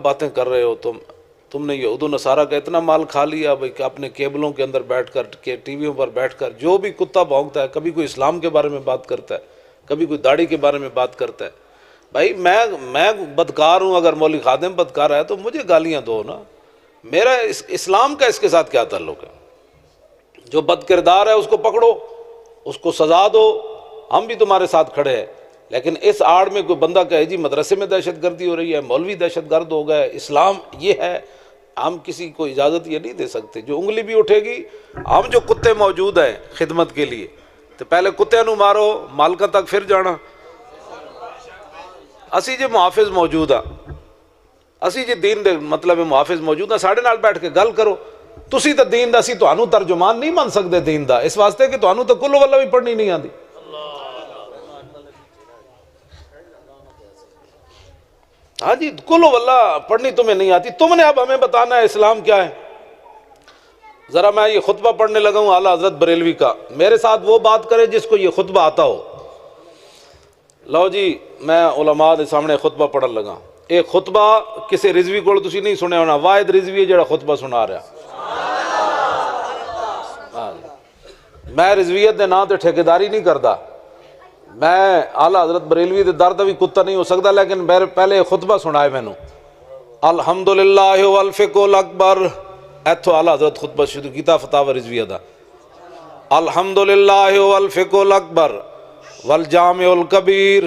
باتیں کر رہے ہو تم نے یہود و نصارہ کا اتنا مال کھا لیا بھائی کہ اپنے کیبلوں کے اندر بیٹھ کر ٹی ویوں پر بیٹھ کر جو بھی کتا بھونکتا ہے، کبھی کوئی اسلام کے بارے میں بات کرتا ہے، کبھی کوئی داڑھی کے بارے میں بات کرتا ہے. بھائی میں بدکار ہوں، اگر مولوی خادم بدکار ہے تو مجھے گالیاں دو نا، میرا اسلام کا اس کے ساتھ کیا تعلق ہے؟ جو بد کردار ہے اس کو پکڑو، اس کو سزا دو، ہم بھی تمہارے ساتھ کھڑے ہیں. لیکن اس آڑ میں کوئی بندہ کہے جی مدرسے میں دہشت گردی ہو رہی ہے، مولوی دہشت گرد ہو گئے، اسلام یہ ہے، ہم کسی کو اجازت یہ نہیں دے سکتے. جو انگلی بھی اٹھے گی، ہم جو کتے موجود ہیں خدمت کے لیے، تو پہلے کتے نو مارو، مالکا تک پھر جانا. اسی جی محافظ موجود ہاں، اسی جی دین دے مطلب محافظ موجود ہاں، ساڑھے نال بیٹھ کے گل کرو. تسی تو دین دا، اسی تانوں ترجمان نہیں بن سکتے دین دا، اس واسطے کہ تانوں تو کل واللہ بھی پڑھنی نہیں آتی. ہاں جی، کل واللہ پڑھنی تمہیں نہیں آتی. تم نے اب ہمیں بتانا ہے اسلام کیا ہے. ذرا میں یہ خطبہ پڑھنے لگا ہوں اعلیٰ حضرت بریلوی کا، میرے ساتھ وہ بات کرے جس کو یہ خطبہ آتا ہو. لو جی، میں علماء دے سامنے خطبہ پڑھن لگا. ایک خطبہ کسی رضوی کو تسی نہیں سنے ہونا، واحد رضوی ہے جڑا خطبہ سنا رہا. میں رضویت دے نام تے ٹھیکیداری نہیں کرتا، میں اعلیٰ حضرت بریلوی دے در دا بھی کتا نہیں ہو سکتا، لیکن میرے پہلے خطبہ سنائے میں نے. الحمدللہ والفقہ الاکبر، ایتھو اعلیٰ حضرت خطبہ شروع کیتا فتاوی رضویہ دا. الحمدللہ والفقہ الاکبر والجامع الکبیر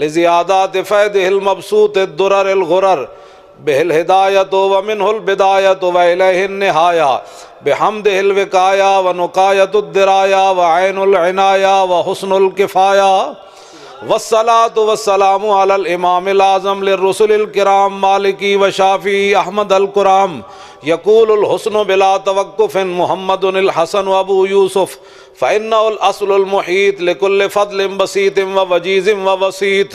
لزیادات فیدہ المبسوط الدرر الغرر بہ الہدایت ومنہ البدایت والیہ النہایہ بحمدہ الوقایہ ونقایت الدرایہ وعین العنایہ وحسن الکفایہ والصلاة والسلام علی الامام الاعظم للرسل الکرام مالکی وشافی احمد الکرام یقول الحسن بلا توقف محمد الحسن ابو یوسف فإنه الأصل المحیط لكل فضل بسیط ووجیز ووسیط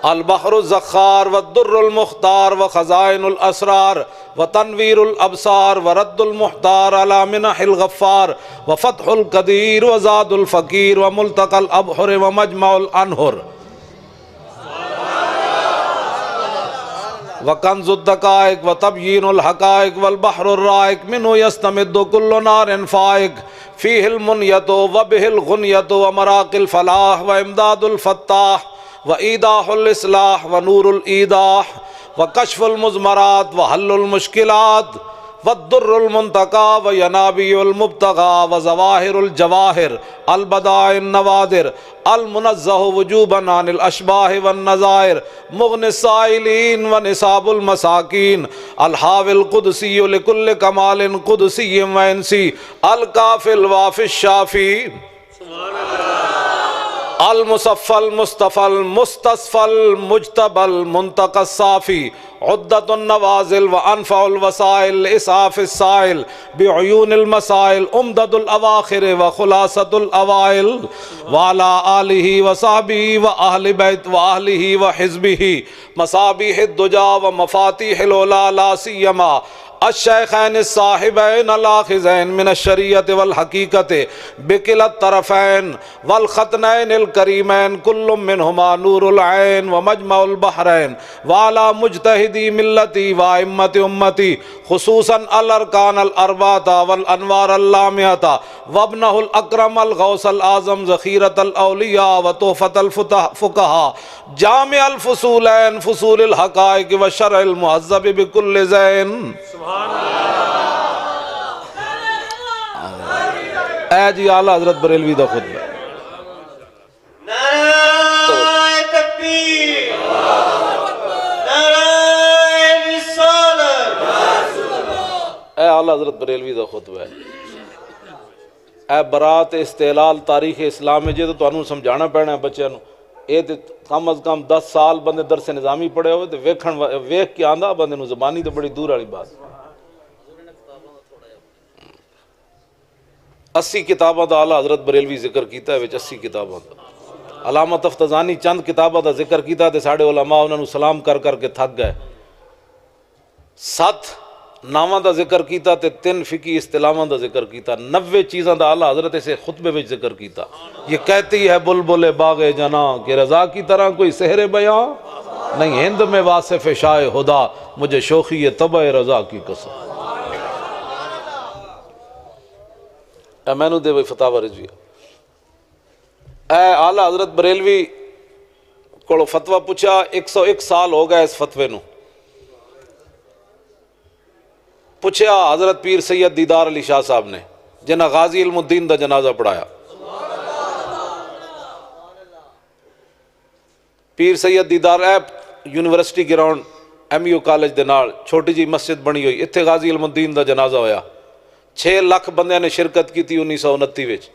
البحر الزخار والدر المختار وخزائن الاسرار وتنویر الابصار ورد المحتار على منح الغفار وفتح القدیر وزاد الفقیر وملتقى الابحر ومجمع الانہر وکنز الدقائق وتبیین الحقائق والبحر الرائق منه يستمد كل نار فائق فيه المنیت وبه الغنیت ومراق الفلاح وامداد الفتاح وإيضاح الإصلاح ونور الإيضاح وكشف المزمرات وحل المشكلات والدر المنتقى وينابيع المبتغى وظواهر الجواهر البدائع النوادر المنزه وجوبا عن الأشباه والنظائر مغني السائلين ونصاب المساكين الحاوي القدسي لكل كمال قدسي وإنسي الكافي الوافي الشافي المصفى المصطفى المستصفى المجتبى المنتقى الصافي عدة النوازل وأنفع الوسائل إسعاف السائل بعيون المسائل أمدد الأواخر وخلاصة الأوائل وعلى آله وصحبه وأهل بيت وأهله وحزبه مصابيح الدجى ومفاتيح العلا لا سيما الشیخین الصاحبین الاخذین من الشریعت والحقیقت بکلا الطرفین والختنین الکریمین کل منہما نور العین ومجمع البحرین وعلا مجتہدی ملتی وائمت امتی خصوصا الارکان الاربعۃ والانوار اللامعۃ وابنہ الاکرم الغوث الاعظم ذخیرۃ الاولیاء وتحفۃ الفقہاء جامع الفصولین فصول الحقائق والشرع المہذب بکل زین. اے جی اعلیٰ حضرت بریلوی دا خطبہ. نعرہ تکبیر، نعرہ رسالت. اے اعلیٰ حضرت بریلوی دا خطبہ ہے. اے برات استحلال تاریخ اسلام میں جے تو تانوں سمجھانا پینا ہے بچیاں نوں. اے تے کم از کم 10 سال بندے درس نظامی پڑھے ہوئے تے ویکھ کے آندا بندے نوں زبانی تے بڑی دور والی بات. 80 کتاباں دا اعلیٰ حضرت بریلوی ذکر کیتا ہے وچ 80 کتاباں دا. علامہ تفتزانی چند کتاباں دا ذکر کیتا تے ساڈے علماء انہاں نوں سلام کر کر کے تھک گئے. 7 ناماں دا ذکر کیتا تے 3 فقہی اصطلاحاں دا ذکر کیتا. 90 چیزاں دا اعلیٰ حضرت اسے خطبے وچ ذکر کیتا. یہ کہتی ہے بلبل باغ جناں کہ رضا کی طرح کوئی سحر بیاں. نہیں ہند میں واصف شاہ خدا مجھے شوخی طبع رضا کی قسم. اے میں نو دے بھائی فتح رضویہ. اے اعلیٰ حضرت بریلوی کو فتوہ پوچھا 101 سال ہو گئے اس فتوے نو. پوچھا حضرت پیر سید دیدار علی شاہ صاحب نے جنہ غازی علم الدین دا جنازہ پڑھایا. Pir Syed Didar university ground M U college دے نال چھوٹی جی مسجد بنی ہوئی, اتھے غازی علم الدین دا جنازہ ہویا. 6 لاکھ بندیاں نے شرکت کی تھی 1929 وچ.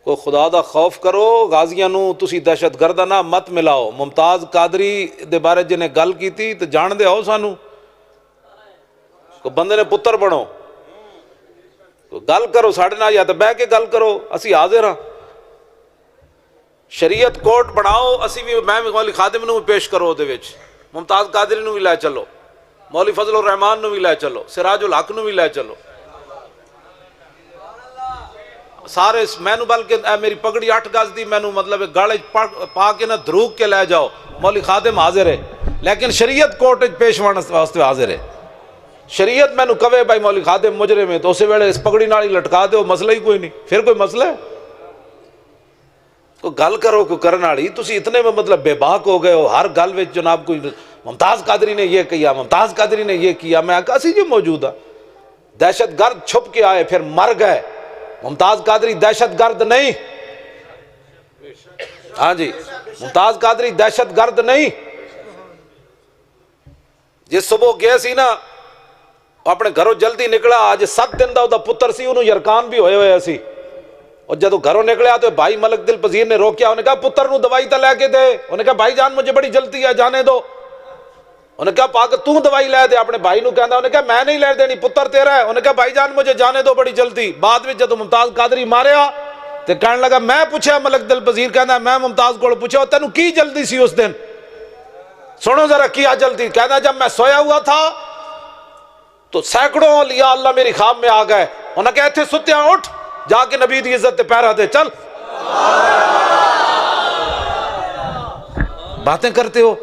کوئی خدا دا خوف کرو, غازیاں نو تسی دہشت گردہ نہ مت ملاؤ. ممتاز قادری دے بارے جنہیں گل کی تھی تو جان دے آؤ سانو. کوئی بندے نے پتر بنو, گل کرو ساڑھے نہ, یا تو بہ کے گل کرو, اسی حاضر ہاں. شریعت کوٹ بناؤ, اسی بھی میں مولوی خادم نو پیش کرو دے وچ, ممتاز قادری نو بھی لے چلو, مولوی فضل الرحمان نو بھی لے چلو, سراج الحق نو بھی لے چلو, سارے میں نو بلکہ میری پگڑی 8 گز دی میں نو مطلب گالے پا کے نہ دھروک کے لے جاؤ, مولوی خادم حاضر ہے. لیکن شریعت کوٹ پیش واسطے حاضر ہے. شریعت میں نو کہے بھائی مولوی خادم مجرم ہے تو اسی ویلے اس پگڑی نال ہی لٹکا دو, مسئلہ ہی کوئی نہیں. پھر کوئی مسئلہ ہے؟ کوئی گل کرو کوئی کرن والی. تسی اتنے میں مطلب بے باک ہو گئے ہو, ہر گل وچ جناب کوئی ممتاز قادری نے یہ کیا, ممتاز قادری نے یہ کیا. میں کہا اسی جو موجود ہے. دہشت گرد چھپ کے آئے پھر مر گئے. ممتاز قادری دہشت گرد نہیں, ہاں جی ممتاز قادری دہشت گرد نہیں. جس صبح گئے سی نا اپنے گھروں جلدی نکلا, آج 7 دن دا دا پتر سی, انہوں یرکان بھی ہوئے سی. اور جدو گھروں نکلیا تو بھائی ملک دل پذیر نے روکیا, انہیں کہا پتر نو دوائی تا لے کے دے. انہیں کہا بھائی جان مجھے بڑی جلدی ہے جانے دو. انہیں کہا پاک تو دوائی لے دے. اپنے بھائی نو کہندا, انہیں کہا میں نہیں لے دینی, پتر تیرا ہے. انہیں کہا بھائی جان مجھے جانے دو بڑی جلدی. بعد میں جدو ممتاز قادری ماریا تو کہنے لگا میں پوچھا ملک دل پذیر, کہندا میں ممتاز کو پوچھا تینوں کی جلدی سی اس دن؟ سنو ذرا کیا جلدی. کہندا جب میں سویا ہوا تھا تو سینکڑوں اولیاء اللہ میری خواب میں آ گئے. انہیں کہا ایتھے ستیا اٹھ, جا کے نبی دی عزت تے پیرا دے, چل. باتیں کرتے ہو,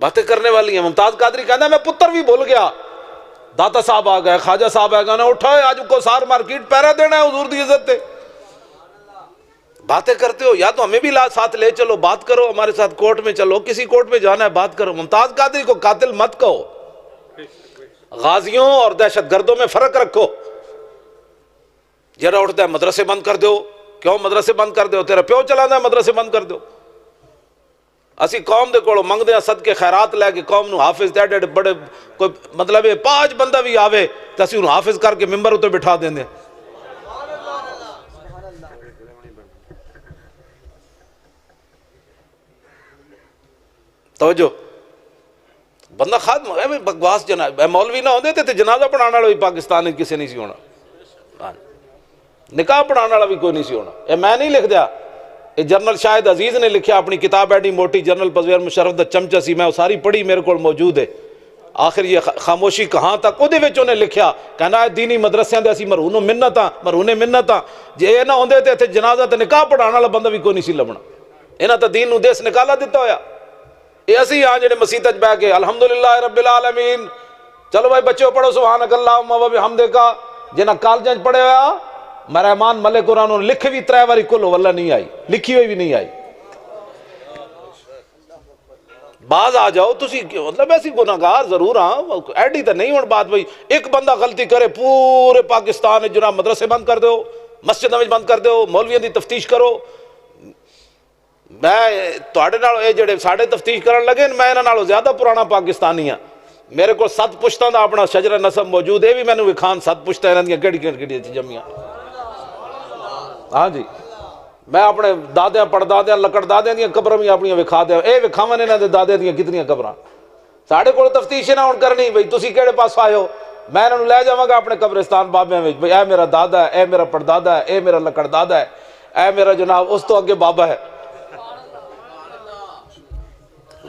باتیں کرنے والی ہیں. ممتاز قادری کہنا میں پتر بھی بھول گیا. داتا صاحب آ گئے, خواجہ صاحب آ گئے, اٹھائے آج کو سار مارکیٹ پیرا دینا ہے حضور دی عزت تے. باتیں کرتے ہو, یا تو ہمیں بھی ساتھ لے چلو, بات کرو ہمارے ساتھ, کورٹ میں چلو, کسی کورٹ میں جانا ہے بات کرو. ممتاز قادری کو قاتل مت کہو. غازیوں اور دہشت گردوں میں فرق رکھو. جرا اٹھتا ہے مدرسے بند کر دو. کیوں مدرسے بند کر دو؟ تیرا پیو چلانا ہے مدرسے بند کر دو. اسی قوم دے کولو منگدے ہیں صدقے خیرات لے کے قوم نو حافظ دے بڑے کوئی مطلب 5 بندہ بھی آوے تو اسی انہوں حافظ کر کے ممبر اتنے بٹھا دیں دیں. توجہ, بندہ خادم ہے بکواس. جناب مولوی نہ ہوندے تے جنازہ پڑھانے والا بھی پاکستان میں کسی نہیں سی ہونا, نکاح پڑھانے والا بھی کوئی نہیں سی ہونا. یہ میں نہیں لکھ دیا, یہ جنرل شاہد عزیز نے لکھیا اپنی کتاب ایڈی موٹی, جنرل پرویز مشرف دا چمچہ سی, میں وہ ساری پڑھی, میرے کو موجود ہے. آخر یہ خاموشی کہاں تک وہ انہیں لکھیا, کہنا ہے دینی مدرسیاں دے اسی مرہونوں منتاں مرہونے منتاں, جے یہ نہ ہوندے تے اتنے جنازہ تے نکاح پڑھانے والا بندہ بھی کوئی نہیں سی لبنا. انہاں تے دین نو دیس نکالا دیتا ہویا. یہ اسی ہاں جڑے مسیت وچ بیٹھ کے الحمدللہ رب العالمین, چلو بھائی بچوں پڑھو سبحانک اللہم و بحمدک. جنہاں کالجاں پڑھے ہویا مہرمان ملک قرآن نے لکھ بھی 3 باری کل واللہ نہیں آئی, لکھی ہوئی بھی نہیں آئی. باز آ جاؤ تسی, مطلب ایسی گناہگار ضرور ہاں, ایڈی تو نہیں ہون بات بھائی ایک بندہ غلطی کرے پورے پاکستان جناب مدرسے بند کر دو, مسجد میں بند کر دو, مولویوں دی تفتیش کرو. میں تواڈے نال اے جڑے ساڈے تفتیش کرن لگے میں انہاں نالوں زیادہ پرانا پاکستانی ہاں. میرے کو 7 پشتاں دا اپنا شجرہ نسب موجود ہے, بھی میں نے وکھان 7 پشتاں انہاں دیاں کیڑی جمیاں. ہاں جی, میں اپنے دادیاں پڑدادیاں لکڑ دادیاں دیاں قبراں بھی اپنی وکھا دیا, اے وکھاون انہاں دے دادے دیاں کتنیاں قبراں. ساڈے کول تفتیش نہ ہون کرنی بھئی تسی کیڑے پاس آئے ہو, میں انہاں نوں لے جاواں گا اپنے قبرستان بابیاں وچ, بھئی اے میرا دادا ہے, اے میرا پڑدادا ہے, اے میرا لکڑ دادا ہے, اے میرا جناب اس تو اگے بابا ہے.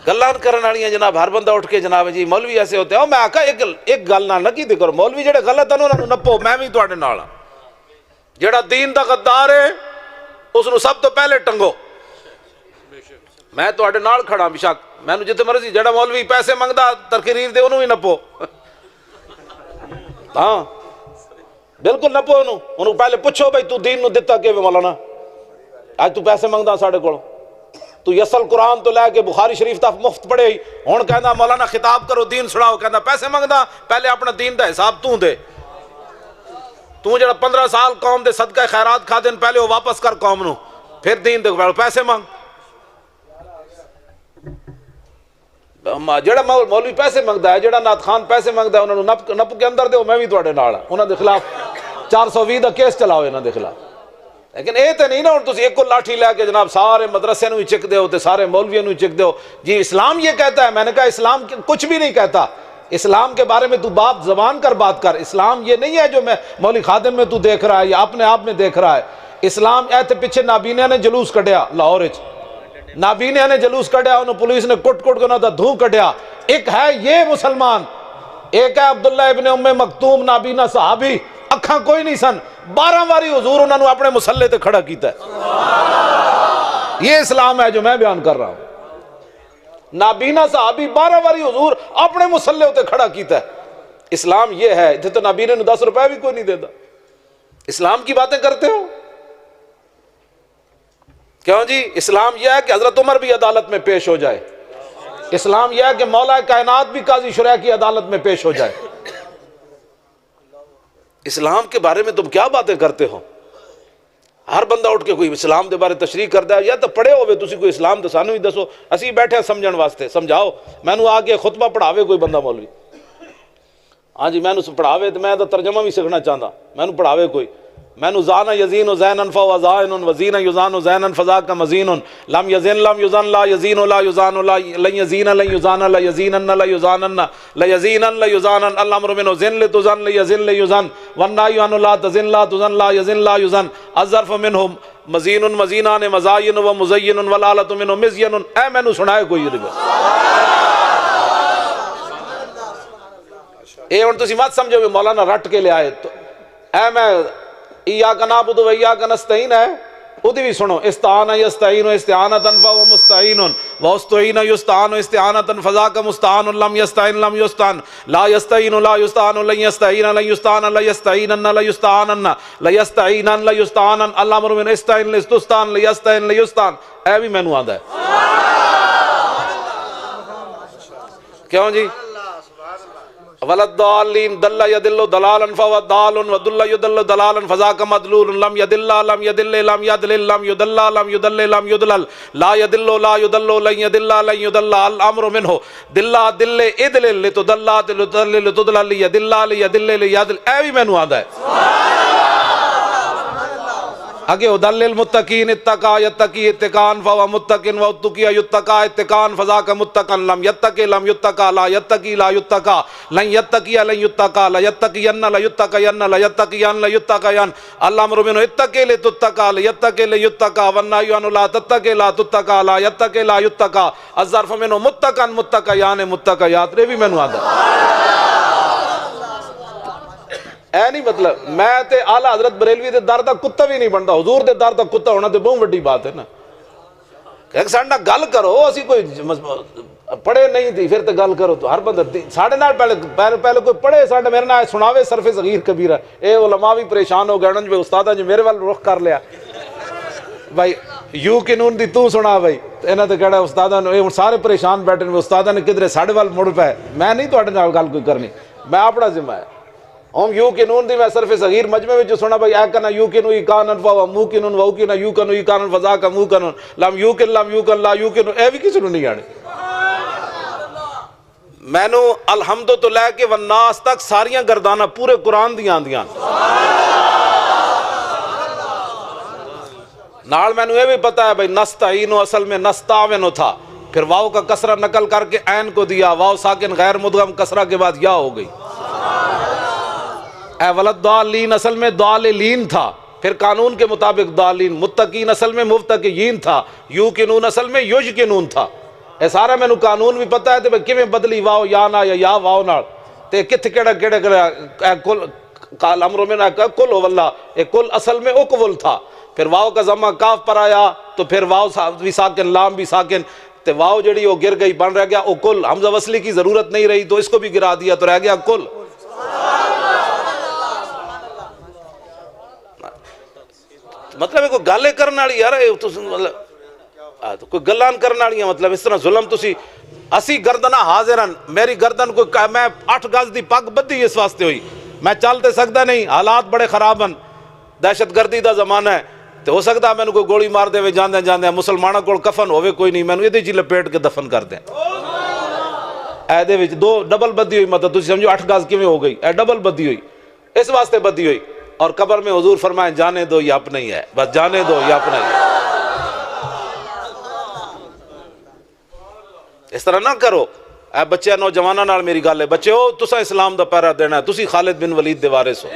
گلان کرن والیاں جناب, ہر بندہ اٹھ کے جناب جی مولوی ایسے ہوتے ہیں. میں آکھا ایک گل نہ کی کرو, مولوی جڑے غلط ہیں انہاں نوں نپو, میں بھی تواڈے نال ہاں. جڑا دین دا غدار ہے اس نو سب تو پہلے ٹنگو. میں تواڈے نال کھڑا بے شک، میں جتنے مرضی جڑا مولوی پیسے منگدا تقریر دے انہوں ہی نپو. ہاں بالکل نپو انہوں پہلے پوچھو بھائی تو دین نو دتا کہ مولانا آج تو پیسے منگدا ساڈے کول، تو یسل قرآن تو لے کے بخاری شریف تک مفت پڑھے ہی، ہن کہندا مولانا خطاب کرو دین سناؤ، کہندا پیسے منگدا، پہلے اپنا دین دا حساب تو دے. تو جڑا 15 سال قوم دے صدقہ خیرات کھا دین پہلے وہ واپس کر قوم نو، پھر دین دے پیسے مانگ. جڑا مولوی پیسے منگدا ہے، جڑا نعت خان پیسے منگدا ہے، انہوں نے نپ کے اندر دیو، میں بھی تواڈے نال ہاں، انہاں دے خلاف 420 دا کیس چلاؤ انہاں دے خلاف. لیکن اے تے نہیں نا ہن تسی ایک کو لاٹھی لے کے جناب سارے مدرسے نو ہی چک دیو تے سارے مولویوں نو ہی چک دیو. جی اسلام یہ کہتا ہے، میں نے کہا اسلام کچھ بھی نہیں کہتا. اسلام کے بارے میں تو باپ زبان کر بات کر. اسلام یہ نہیں ہے جو میں مولوی خادم میں تو دیکھ رہا ہے یا اپنے آپ میں دیکھ رہا ہے. اسلام ایتھے پیچھے نابینا نے جلوس کڈیا لاہور وچ، نابینا نے جلوس کڈیا، انہوں پولیس نے کٹ کٹ کے انہوں دا دھوں کڈیا. ایک ہے یہ مسلمان، ایک ہے عبداللہ ابن ام مکتوم نابینا صحابی، اکھاں کوئی نہیں سن، 12 واری حضور انہوں نے اپنے مسلح تے کھڑا کیتا ہے. یہ اسلام ہے جو میں بیان کر رہا ہوں. نابینا صحابی 12 واری حضور اپنے مسلح تے کھڑا کیتا ہے. اسلام یہ ہے. اتنے تو نابینا نے 10 روپے بھی کوئی نہیں دیتا. اسلام کی باتیں کرتے ہو کیوں جی؟ اسلام یہ ہے کہ حضرت عمر بھی عدالت میں پیش ہو جائے. اسلام یہ ہے کہ مولا کائنات بھی قاضی شرح کی عدالت میں پیش ہو جائے. اسلام کے بارے میں تم کیا باتیں کرتے ہو؟ ہر بندہ اٹھ کے کوئی اسلام دے بارے تشریح کردا ہے. یا تو پڑھے ہوئے تسی کوئی اسلام تو سانو ہی دسو، اسی بیٹھے سمجھن واسطے. سمجھاؤ. مینوں آ کے خطبہ پڑھاوے کوئی بندہ مولوی، ہاں جی مینوں پڑھاوے تو میں تو ترجمہ بھی سیکھنا چاہتا، مینوں پڑھاوے کوئی. مینوں زانا یزین زینا فهو زائن وزین یزان زینا فذاک مزین لم یزن لم یزن لا یزین لا یزان لا لن یزین لن یزان لا یزینن لا یزانن لا یزینن لا یزانن الامر منه زن لتزن لیزن لیزن والنهی عنه لا تزن لا تزن لا یزن لا یزن الظرف منه مزین مزینان مزاین و مزین والآلۃ منه مزین. اے مینوں سنائے کوئی اے ہن تسی مت سمجھو کہ مولانا رٹ کے لے آئے. تو اے میں ایاک نعبد و ایاک نستعین ہے، ادھی بھی سنو. استعان یستعین استعانۃ فهو مستعین واستعین یستعان استعانۃ فذاک مستعان لم یستعین لم یستعان لا یستعین لا یستعان لن یستعین لن یستعان لا یستعینن لا یستعانن لا یستعینن لا یستعانن الامر من استعین لستستعان لا یستعین لا یستعان. اے بھی مینوں آندا ہے. کیوں جی؟ ولدالین دل یدل دلالا فهو ضال ودل یدل دلالا فذاک مضلول لم یدل لم یدل لم یدلل لم یدل لم یدل لم یدلل لا یدل لا یدل لن یدل لن یدل الامر منه دل دل ادل لتدل تدل لتدل یدل یدل یدل. اے بھی مینوں آندا ہے. اگے ادل المتقین اتقا یتقی اتقان فهو متقن واتقی یتقا اتقان فذاک متقن لم یتقی لم یتقا لا یتقی لا یتقا لن یتقی لن یتقا لا یتقین لا یتقین لا یتقین لا یتقین الامر منه اتقی لتتقا لا یتقی لیتقا والنهی عنه لا تتقی لا تتقا لا یتقی لا یتقا الظرف منه متقن متقیان متقیات. ری بھی مینوں آندا اے نہیں مطلب میں تے اعلیٰ حضرت بریلوی دے در دا کتا بھی نہیں بنتا. حضور دے در دا کتا ہونا تے بہت وڈی بات ہے نا. کہ ساڈے نال گل کرو، اسی کوئی پڑھے نہیں تھی پھر تے گل کرو. تو ہر بندہ ساڈے نال پہلے کوئی پڑھے ساڈے میرے نال سناوے صرف صغیر کبیرہ. اے علماء بھی پریشان ہو گئے جو استاداں جو میرے وال رخ کر لیا بھائی یو قانون دی تو سنا بھائی. انہاں تے کہڑا استاداں نے سارے پریشان بیٹھے نے، استاداں نے کدھر ساڈے وال مڑ پے. میں نہیں تواڈے نال گل کوئی کرنی، میں اپنا ذمہ ہے. ہم یو قانون دی میں صرف صغیر مجمع وچ سنا بھائی اے کنا یو کنو کانن فوا مو کنن و کنا یو کنو کانن فضا کا مو کنن لم یو کن لم یو کن لا یو کنو. اے بھی کسی نوں نہیں آنے. مینوں الحمد تو لے کے والناس تک ساریاں گردانہ پورے قرآن دیاں آندیاں. نال مینوں یہ بھی پتا ہے بھائی نستعین اصل میں نستعین تھا، پھر واو کا کسرہ نقل کر کے عین کو دیا، واو ساکن غیر مدغم کسرہ کے بعد یا ہو گئی. اے ولد ضالین اصل میں ضالین تھا، پھر قانون کے مطابق ضالین. متقین اصل میں مفتقین تھا، یو کنون اصل میں یوج کنون تھا. اے سارا مینوں قانون بھی پتا ہے تے کیویں بدلی واو یا نہ یا واو نال تے کتھے کیڑا قال امر میں کہا کل ہو واللہ، ایک کل اصل میں اکول تھا، پھر واؤ کا ضمہ کاف پر آیا تو پھر واؤ بھی ساکن لام بھی ساکن، تو واؤ جڑی وہ گر گئی بن رہ گیا اکل، حمزہ وصلی کی ضرورت نہیں رہی تو اس کو بھی گرا دیا تو رہ گیا کل۔ مطلب کوئی گالے کرنے والی یار مطلب کوئی گلان کرنے والی، مطلب اس طرح ظلم تسی اسی گردنہ حاضرن، میری گردن کو میں 8 گز دی پگ بدھی اس واسطے ہوئی، میں چل تے سکتا نہیں، حالات بڑے خراب ہیں، دہشت گردی دا زمانہ ہے، تو ہو سکتا ہے میں نے کوئی گولی مار دے جاندے جاندے مسلمانوں کو کفن ہوئے کوئی نہیں، میں نے یہ لپیٹ کے دفن کر دیں۔ اے دے وچ 2 ڈبل بدھی ہوئی، مطلب تسی سمجھو 8 گز کیویں ہو گئی، اے ڈبل بدھی ہوئی، اس واسطے بدھی ہوئی۔ اور قبر میں حضور فرمائیں جانے دو یہ اپنا ہی ہے، بس جانے دو یہ اپنا ہی ہے۔ اس طرح نہ کرو۔ اے بچے نوجواناں نال میری گل ہے، بچے ہو تساں اسلام دا پہرا دینا ہے، تسی خالد بن ولید دے وارث ہو،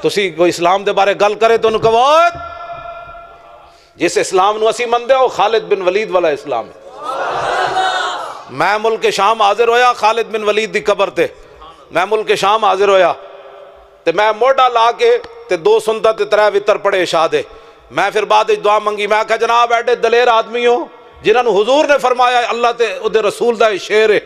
تسی کوئی اسلام دے بارے گل کرے تو انہوں کہو جس اسلام نو اسی مندے ہو خالد بن ولید والا اسلام ہے۔ میں ملک شام حاضر ہویا خالد بن ولید دی قبر تے، میں ملک شام حاضر ہویا تے میں موڈا لا کے تے 2 سنت تے 3 وتر پڑھے عشاء دے، میں پھر بعد دعا منگی، میں کہا جناب ایڈے دلیر آدمی ہو جنہاں نو حضور نے فرمایا اللہ تے او دے رسول دا شعر ہے،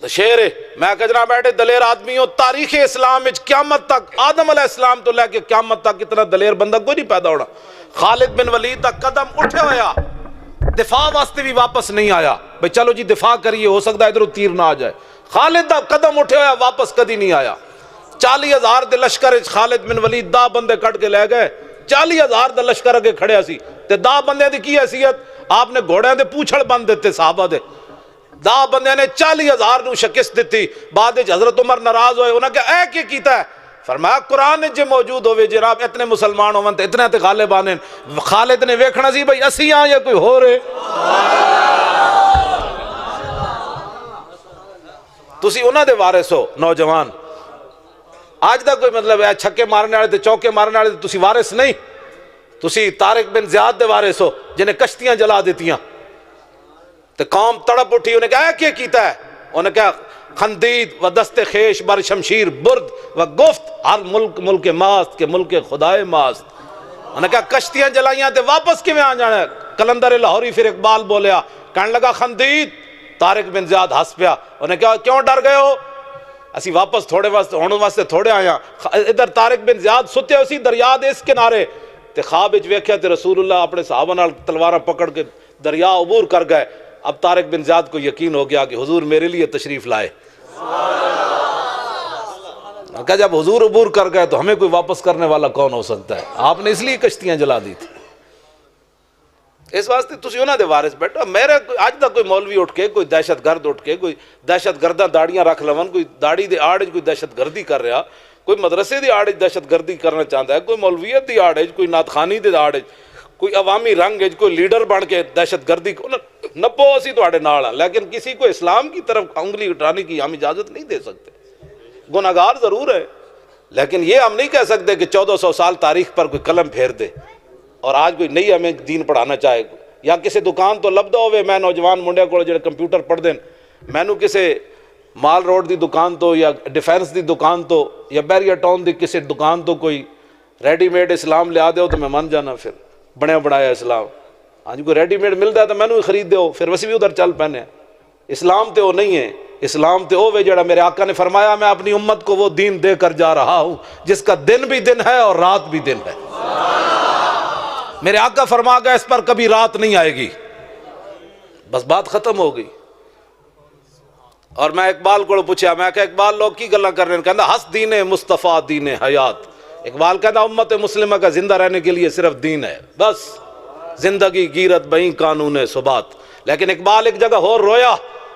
شعر ہے، میں کہا جناب ایڈے دلیر آدمی ہو، تاریخ اسلام وچ قیامت تک آدم علیہ السلام تو لے کے قیامت تک اتنا دلیر بندہ کوئی نہیں پیدا ہونا۔ خالد بن ولید دا قدم اٹھے ہویا، دفاع واسطے بھی واپس نہیں آیا، بھئی چلو جی دفاع کریے ہو سکتا ہے ادھر تیر نہ آ جائے، خالد دا قدم اٹھے ہویا واپس کدی نہیں آیا۔ 40,000 دے لشکر خالد بن ولید 10 بندے کٹ کے لے گئے، 40,000 دا لشکر اگے کھڑیا سی تے 10 بندے دی کی حیثیت، آپ نے گھوڑے دے پوچھڑ بند دیتے صحابہ دے، 10 بندے نے 40,000 نو شکست دیتی۔ بعد حضرت عمر ناراض ہوئے، انہوں نے کہا اے کی کیتا ہے؟ فرمایا قرآن جے موجود ہوئے جناب اتنے مسلمان ہوئے اتنے تے غالب آنے، خالد نے ویکھنا سی بھئی اسی ہاں یا کوئی ہو رہے، تسی انہاں دے وارث ہو نوجوان۔ آج دا کوئی مطلب ہے چھکے مارنے والے تے چوکے مارنے والے تسی وارث نہیں، تسی طارق بن زیاد دے وارث ہو جنہیں کشتیاں جلا دیتیاں تے قوم تڑپ اٹھی، انہیں کہا کیا کیتا ہے؟ انہیں کہا خندید و دست خیش بر شمشیر برد و گفت ہر ملک ملک ماست کے ملک خدائے ماست۔ انہیں کہا کشتیاں جلائیاں تے واپس کیویں آ جانا ہے؟ کلندر لاہوری پھر اقبال بولیا، کہنے لگا خندید، طارق بن زیاد ہنس پیا، انہیں کہا کیوں ڈر گئے ہو؟ اسی واپس تھوڑے واسطے تھوڑے آیا۔ ادھر طارق بن زیاد ستے اسی دریا دے اس کنارے تے خواب وچ ویکھیا تے رسول اللہ اپنے صحابہ نال تلواراں پکڑ کے دریا عبور کر گئے۔ اب طارق بن زیاد کو یقین ہو گیا کہ حضور میرے لیے تشریف لائے، کہ جب حضور عبور کر گئے تو ہمیں کوئی واپس کرنے والا کون ہو سکتا ہے؟ آپ نے اس لیے کشتیاں جلا دی تھی۔ اس واسطے تسی انہاں دے وارث بیٹھو۔ میرے اج دا کوئی مولوی اٹھ کے کوئی دہشت گرد اٹھ کے کوئی دہشت گرداں داڑیاں رکھ لون، کوئی داڑھی دے آڑ کوئی دہشت گردی کر رہا، کوئی مدرسے دی آڑ دہشت گردی کرنا چاہتا ہے، کوئی مولویت دی آڑ کوئی نعت خوانی دے آڑ کوئی عوامی رنگ کوئی لیڈر بن کے دہشت گردی نپو اسی تواڈے نال ہاں، لیکن کسی کو اسلام کی طرف انگلی اٹھانے کی ہم اجازت نہیں دے سکتے۔ گناہگار ضرور ہے لیکن یہ ہم نہیں کہہ سکتے کہ 1400 سال تاریخ پر کوئی قلم پھیر دے اور آج کوئی نہیں ہمیں دین پڑھانا چاہے، یا کسی دکان تو لبدا ہوئے میں نوجوان منڈے کو جڑے کمپیوٹر پڑھ دین، مینوں کسی مال روڈ دی دکان تو یا ڈیفینس دی دکان تو یا بیریا ٹاؤن دی کسی دکان تو کوئی ریڈی میڈ اسلام لیا دے ہو تو میں مان جانا، پھر بنیا بنایا اسلام۔ ہاں جی کوئی ریڈی میڈ ملتا ہے تو مینوں ہی خرید دے ہو، پھر ویسے بھی ادھر چل پہنے۔ اسلام تے وہ نہیں ہے، اسلام تے وہ جڑا میرے آقا نے فرمایا میں اپنی امت کو وہ دین دے کر جا رہا ہوں جس کا دن بھی دن ہے اور رات بھی دن ہے۔ میرے آقا فرما گیا اس پر کبھی رات نہیں آئے گی، بس بات ختم ہو گئی۔ اور میں اقبال کو پوچھا، میں کہا اقبال لوگ کی گلاں کر رہے ہیں؟ کہندا ہس دین مصطفیٰ دین حیات۔ اقبال کہتا امت مسلمہ کا زندہ رہنے کے لیے صرف دین ہے، بس زندگی گیرت بہیں قانون ثبات۔ لیکن اقبال ایک جگہ اور رویا،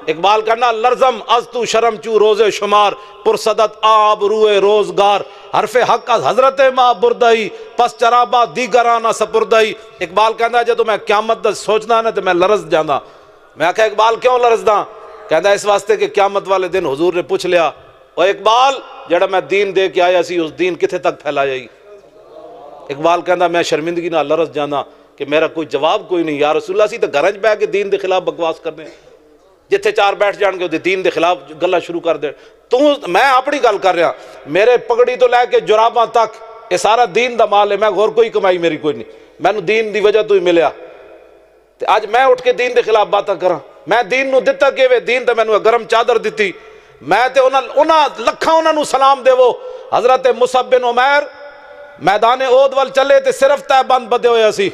اقبال کہنا لرزم از تو شرم چو روز شمار پرصدت آب روئے روزگار حرف حق از حضرت ماں بردائی پس چرابا دیگرانا سپردائی۔ اقبال کہنا جب میں قیامت دا سوچنا نا تو میں لرز جانا۔ میں کہا اقبال کیوں لرزدا؟ کہنا اس واسطے کہ قیامت والے دن حضور نے پوچھ لیا او اقبال جڑا میں دین دے کے آیا سی اس دین کتھے تک پھیلایا ہی؟ اقبال کہنا میں شرمندگی نہ لرز جانا کہ میرا کوئی جواب کوئی نہیں، یا رسول اللہ سی تو گھر بہ کے دین دے خلاف بکواس کرنے۔ ਜਿੱਥੇ ਚਾਰ ਬੈਠ ਜਾਣਗੇ ਉਹਦੇ دین ਦੇ ਖਿਲਾਫ ਗੱਲਾਂ ਸ਼ੁਰੂ ਕਰ ਦੇਣ। ਮੈਂ ਆਪਣੀ ਗੱਲ ਕਰ ਰਿਹਾ, ਮੇਰੇ ਪਗੜੀ ਤੋਂ ਲੈ ਕੇ ਜੁਰਾਬਾਂ ਤੱਕ ਇਹ ਸਾਰਾ دین ਦਾ ਮਾਲ ਹੈ, ਮੈਂ ਹੋਰ ਕੋਈ ਕਮਾਈ ਮੇਰੀ ਕੋਈ ਨਹੀਂ, ਮੈਨੂੰ دین ਦੀ ਵਜ੍ਹਾ ਤੋਂ ਹੀ ਮਿਲਿਆ। ਤੇ ਅੱਜ ਮੈਂ ਉੱਠ ਕੇ دین ਦੇ ਖਿਲਾਫ ਬਾਤਾਂ ਕਰਾਂ? ਮੈਂ دین ਨੂੰ ਦਿੱਤਾ ਕਿਵੇਂ? دین ਤਾਂ ਮੈਨੂੰ ਗਰਮ ਚਾਦਰ ਦਿੱਤੀ। ਮੈਂ ਤੇ ਉਹਨਾਂ ਲੱਖਾਂ ਉਹਨਾਂ ਨੂੰ ਸਲਾਮ ਦੇਵੋ। حضرت مصعب بن عمیر میدان احد وال چلے تے صرف تہبند بدے ہوئے سی۔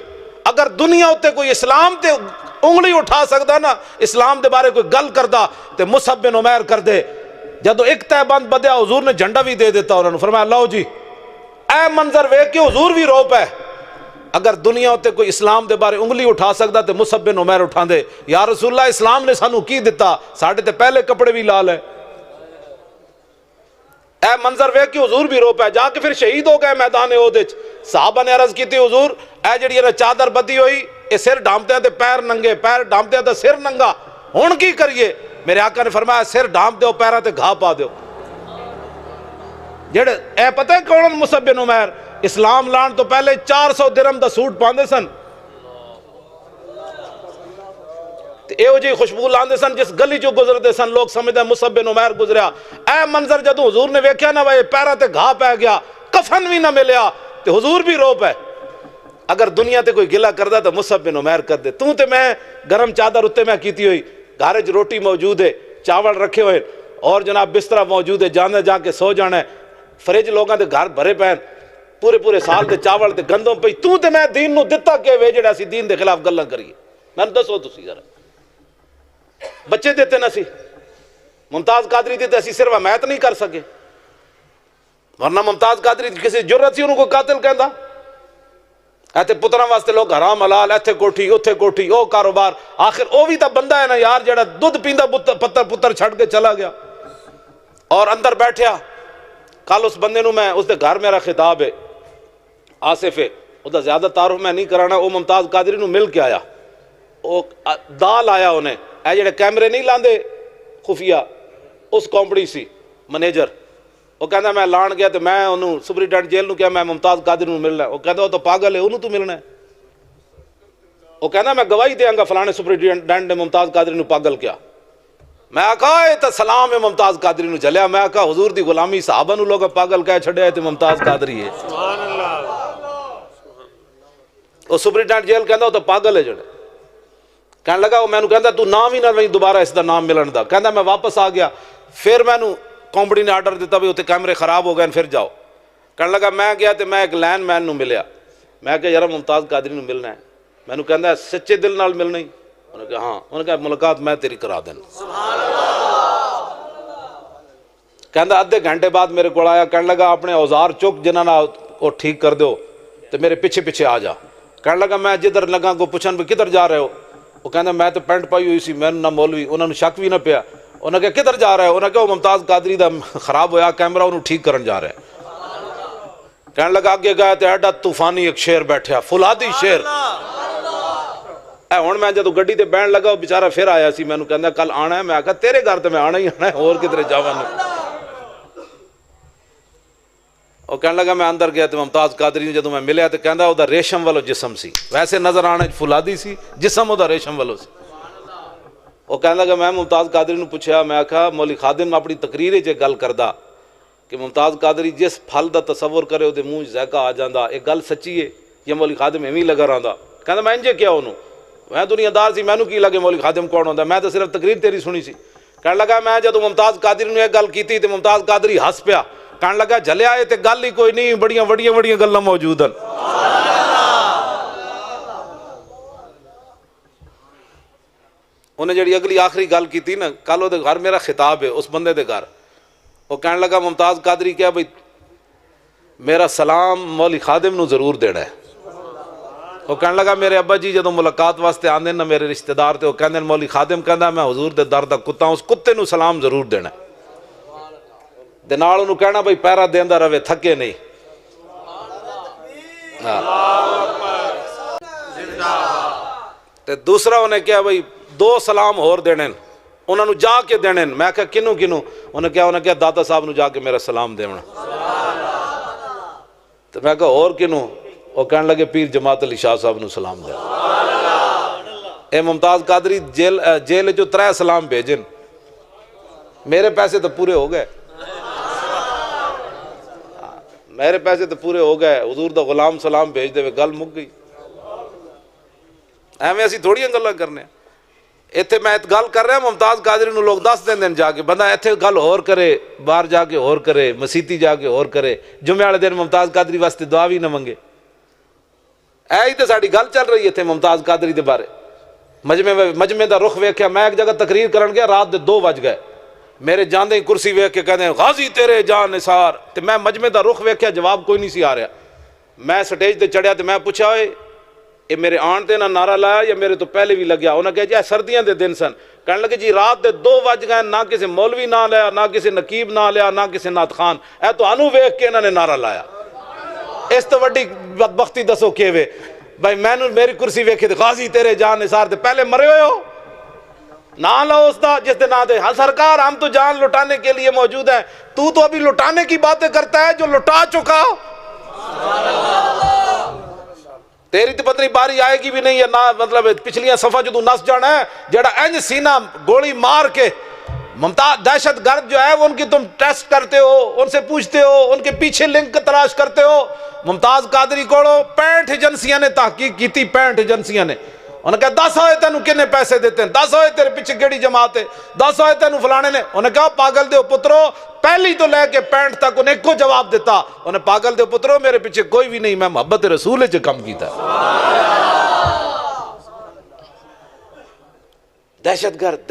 اگر دنیا ہوتے کوئی اسلام تے انگلی اٹھا سکتا نا، اسلام دے بارے کوئی گل کردا تے مصعب بن عمیر کر دے۔ جدو ایک تہبند بدیا حضور نے جھنڈا بھی دے دیتا انہوں نے، فرمایا لو جی اے منظر ویکھ کے حضور بھی رو پے۔ اگر دنیا ہوتے کوئی اسلام دے بارے انگلی اٹھا سکتا تے مصعب بن عمیر اٹھا دے۔ یا رسول اللہ اسلام نے سانو کی دیتا؟ ساڈے تے پہلے کپڑے بھی لال ہے۔ اے منظر ویکھ کے حضور بھی رو پے، جا کے پھر شہید ہو گئے میدان احد وچ۔ صحابہ نے عرض کی تھی حضور اے جڑی چادر بدی ہوئی اے سر ڈھانپتے تے پیر ننگے، پیر ڈھانپتے تے سر ننگا، ہن کی کریے؟ میرے آقا نے فرمایا سر ڈھانپ دیو، پیراں تے گھا پا دیو۔ جڑے اے پتہ ہے کون مصعب بن عمیر؟ اسلام لان تو پہلے 400 درہم دا سوٹ پاندے سن، ایو جی خوشبو لاندے سن، جس گلی چو گزرتے سن لوگ سمجھتے ہیں مصعب بن عمیر گزریا۔ اے منظر جدو حضور نے ویکھیا نا وہ پیراں تے گھا پہ گیا، کفن بھی نہ ملیا تے حضور بھی رو پے۔ اگر دنیا تے کوئی گلہ کردا تو مصعب بن عمیر کر دے۔ تو تے میں گرم چادر اتے میں کیتی ہوئی، گھر وچ روٹی موجود ہے، چاول رکھے ہوئے اور جناب بسترا موجود ہے، جانا جا کے سو جانا ہے، فریج لوگاں دے گھر بھرے پے پورے پورے سال دے چاول تے گندم پئی۔ تو تے میں دین نو دتا کہ وے جڑا سی دین دے خلاف گلاں کریے؟ میں دسو تسی ذرا، بچے دیتے نہ سی، ممتاز قادری دیتے اسی صرف حمایت نہیں کر سکے، ورنہ ممتاز قادری کسی جرت سی انہوں کو قاتل کہندا؟ ایتھے پتراں واسطے لوگ حرام حلال، ایتھے کوٹھی اوتھے کوٹھی، او کاروبار، آخر او بھی تا بندہ ہے نا یار جڑا دودھ پیندا پتر چھڑ کے چلا گیا اور اندر بیٹھیا۔ کل اس بندے نو میں اس دے گھر میرا خطاب ہے، آصف ہے، او دا زیادہ تعارف میں نہیں کرانا، او ممتاز قادری نو مل کے آیا، او دال آیا انہیں، اے جڑے کیمرے نہیں لاندے خفیہ، اس کمپنی سی منیجر، وہ کہندا میں لان گیا تو میں انہوں سپرنٹینڈنٹ جیل نو کیا میں ممتاز قادری نو ملنا ہے، وہ کہندا وہ تو پاگل ہے انہوں تو ملنا ہے، وہ کہندا میں گواہی دیاں گا فلانے سپرنٹینڈنٹ نے ممتاز قادری نو پاگل کیا۔ میں آکھا اے تا سلام ہے ممتاز قادری نو جلیا، میں آکھا حضور دی غلامی صحابہ نو لوگا پاگل کہہ چھڑیا ہے تے ممتاز قادری ہے۔ سبحان اللہ۔ وہ سپرنٹینڈنٹ جیل کہندا وہ تو پاگل ہے جڑے، کہنے لگا وہ میں نو کہندا تو نام ہی نہ وہیں دوبارہ اس دا نام ملن دا، کہندا میں واپس آ گیا، پھر میں نو کمپنی نے آرڈر دیتا بھی ہوتے کیمرے خراب ہو گئے پھر جاؤ۔ کہنے لگا میں گیا تو میں ایک لین مین نو ملیا، میں کہا یار ممتاز قادری نو ملنا ہے، میں نو کہندا سچے دل نال ملنا ہی؟ انہوں نے کہا ہاں، انہوں نے کہا ملاقات میں تیری کرا دینا۔ کہندا آدھے گھنٹے بعد میرے کو آیا، کہنے لگا اپنے اوزار چک جنہاں نہ وہ ٹھیک کر دو تو میرے پیچھے پیچھے آ جا۔ کہنے لگا میں جدھر لگا کو پوچھن بھی کدھر جا رہے ہو؟ وہ کہندا میں تو پینٹ پائی ہوئی سی، میں نہ مولوی، انہوں نے شک بھی نہ پیا، انہوں نے کہا کدھر جا رہے ہو؟ انہوں نے کہا وہ ممتاز قادری دا خراب ہویا کیمرہ انہوں ٹھیک کرن جا رہے ہیں۔ کہنے لگا آگے گیا تو ایڈا طوفانی ایک شیر بیٹھیا، فولادی شیر، اے ہن میں جدو گڈی تے بہن لگا وہ بیچارہ پھر آیا سی، میں نے کہندا کل آنا ہے، میں کہا تیرے گھر تے میں آنا ہی آنا ہے اور کدھر جاواں نہیں۔ وہ کہنے لگا میں اندر گیا تو ممتاز قادری جدو میں ملیا تو کہندا وہ دا ریشم والو جسم سی، ویسے نظر آنے فولادی سی، جسم وہ دا ریشم والو سی۔ وہ کہنے لگا میں ممتاز قادری نو پوچھا، میں کہا مولی خادم اپنی تقریر وچ گل کردا کہ ممتاز قادری جس پھل دا تصور کرے وہ منہ ذائقہ آ جاندا، ایک گل سچی ہے یا مولی خادم ایویں لگا رہندا؟ کہندا میں انجے کیا انہوں، میں دنیا دار سی، مینوں کی لگے مولی خادم کون ہوندا، میں تو صرف تقریر تیری سنی سی۔ کہنے لگا میں جدو ممتاز قادری نے ایک گل کیتی تے ممتاز قادری ہس پیا، کہنے لگا جھلیا اے تے گل ہی کوئی نہیں، بڑیاں وڈیاں وڈیاں گلاں موجود ہیں۔ انہیں جڑی اگلی آخری گل کی تھی نا، کل وہ گھر میرا خطاب ہے اس بندے دے گھر، وہ کہنے لگا ممتاز قادری کیا بھئی میرا سلام مولی خادم نو ضرور دینا ہے۔ وہ کہنے لگا میرے ابا جی جدو ملاقات واسطے آندے نا میرے رشتہ دار تے وہ کہندے مولی خادم کہندا میں حضور دے در دا کتا ہوں، اس کتے نو سلام ضرور دینا ہے، دے نال انہوں کہنا بھئی پیرا دیندا رہے تھکے نہیں۔ تے دوسرا انہیں کیا بھئی 2 سلام اور دینے انہوں نے جا کے دینے، میں کہا کنوں کنوں؟ انہیں کیا داتا صاحب نو جا کے میرا سلام دینا۔ تو میں کہا اور کنوں؟ وہ کہنے لگے پیر جماعت علی شاہ صاحب نو سلام دینا۔ اے ممتاز قادری جیل جو 3 سلام بھیجن، میرے پیسے تو پورے ہو گئے، میرے پیسے تو پورے ہو گئے، حضور دا غلام سلام بھیج دے وے گل مک گئی۔ ایویں اسی تھوڑیاں گلاں کرنے، ایتھے میں گل کر رہا ممتاز قادری نو لوگ دس دن جا کے، بندہ ایتھے گل اور کرے، باہر جا کے اور کرے، مسیتی جا کے اور کرے، جمعے والے دن ممتاز قادری واسطے دعا بھی نہ منگے۔ اے ہی تے ساڈی گل چل رہی ہے تھے ممتاز قادری دے بارے۔ مجمع دا رخ ویکھیا، میں ایک جگہ تقریر کرن گیا، رات دے 2 بج گئے، میرے جاندے ہی کرسی ویکھ کے کہندے غازی تیرے جان نثار، تے میں مجمع دا رخ ویکھیا، جواب کوئی نہیں سی آ رہا۔ میں سٹیج تے چڑھیا تے میں پوچھا ہوئے یہ میرے آن تے نہ نعرہ لایا یا میرے تو پہلے بھی لگیا؟ انہوں نے کہا جی سردیاں دے دن سن، کہنے لگے جی رات دے 2 بج گئے، نہ کسی مولوی نہ لیا، نہ کسی نقیب نہ لیا، نہ کسی نعت خان، اے تو انو ویکھ کے انہوں نے نعرہ لایا۔ اس تو وڈی بدبختی دسو کیوے بھائی، میں میری کرسی ویکھی تے غازی تیرے جان نثار تے پہلے مرے ہوئے ہو، نہ لو اس دا جس دے نہ دے۔ ہاں سرکار ہم تو جان لٹانے کے لیے موجود ہیں، تو ابھی لٹانے کی باتیں کرتا ہے جو لٹا چکا، تیری تو پتہ نہیں باری آئے گی بھی نہیں ہے، نہ مطلب پچھلیاں صفحہ جو تو نس جانا ہے، جڑا انج سینہ گولی مار کے ممتاز دہشت گرد جو ہے وہ ان کی تم ٹیسٹ کرتے ہو، ان سے پوچھتے ہو، ان کے پیچھے لنک تلاش کرتے ہو۔ ممتاز قادری کوڑو 65 ایجنسیاں نے تحقیق کی تھی، 65 ایجنسیاں نے، انہوں نے کہا 10 ہوئے تینوں کنے پیسے دیتے ہیں، 10 ہوئے تیرے پیچھے کیڑی جماعت ہے، 10 ہوئے تینوں فلانے نے، انہوں نے کہا پاگل دے پترو، پہلی تو لے کے 65 تک انہیں کو جواب دیتا، انہیں پاگل دے پترو میرے پیچھے کوئی بھی نہیں، میں محبت رسول چ کم کیتا ہے۔ دہشت گرد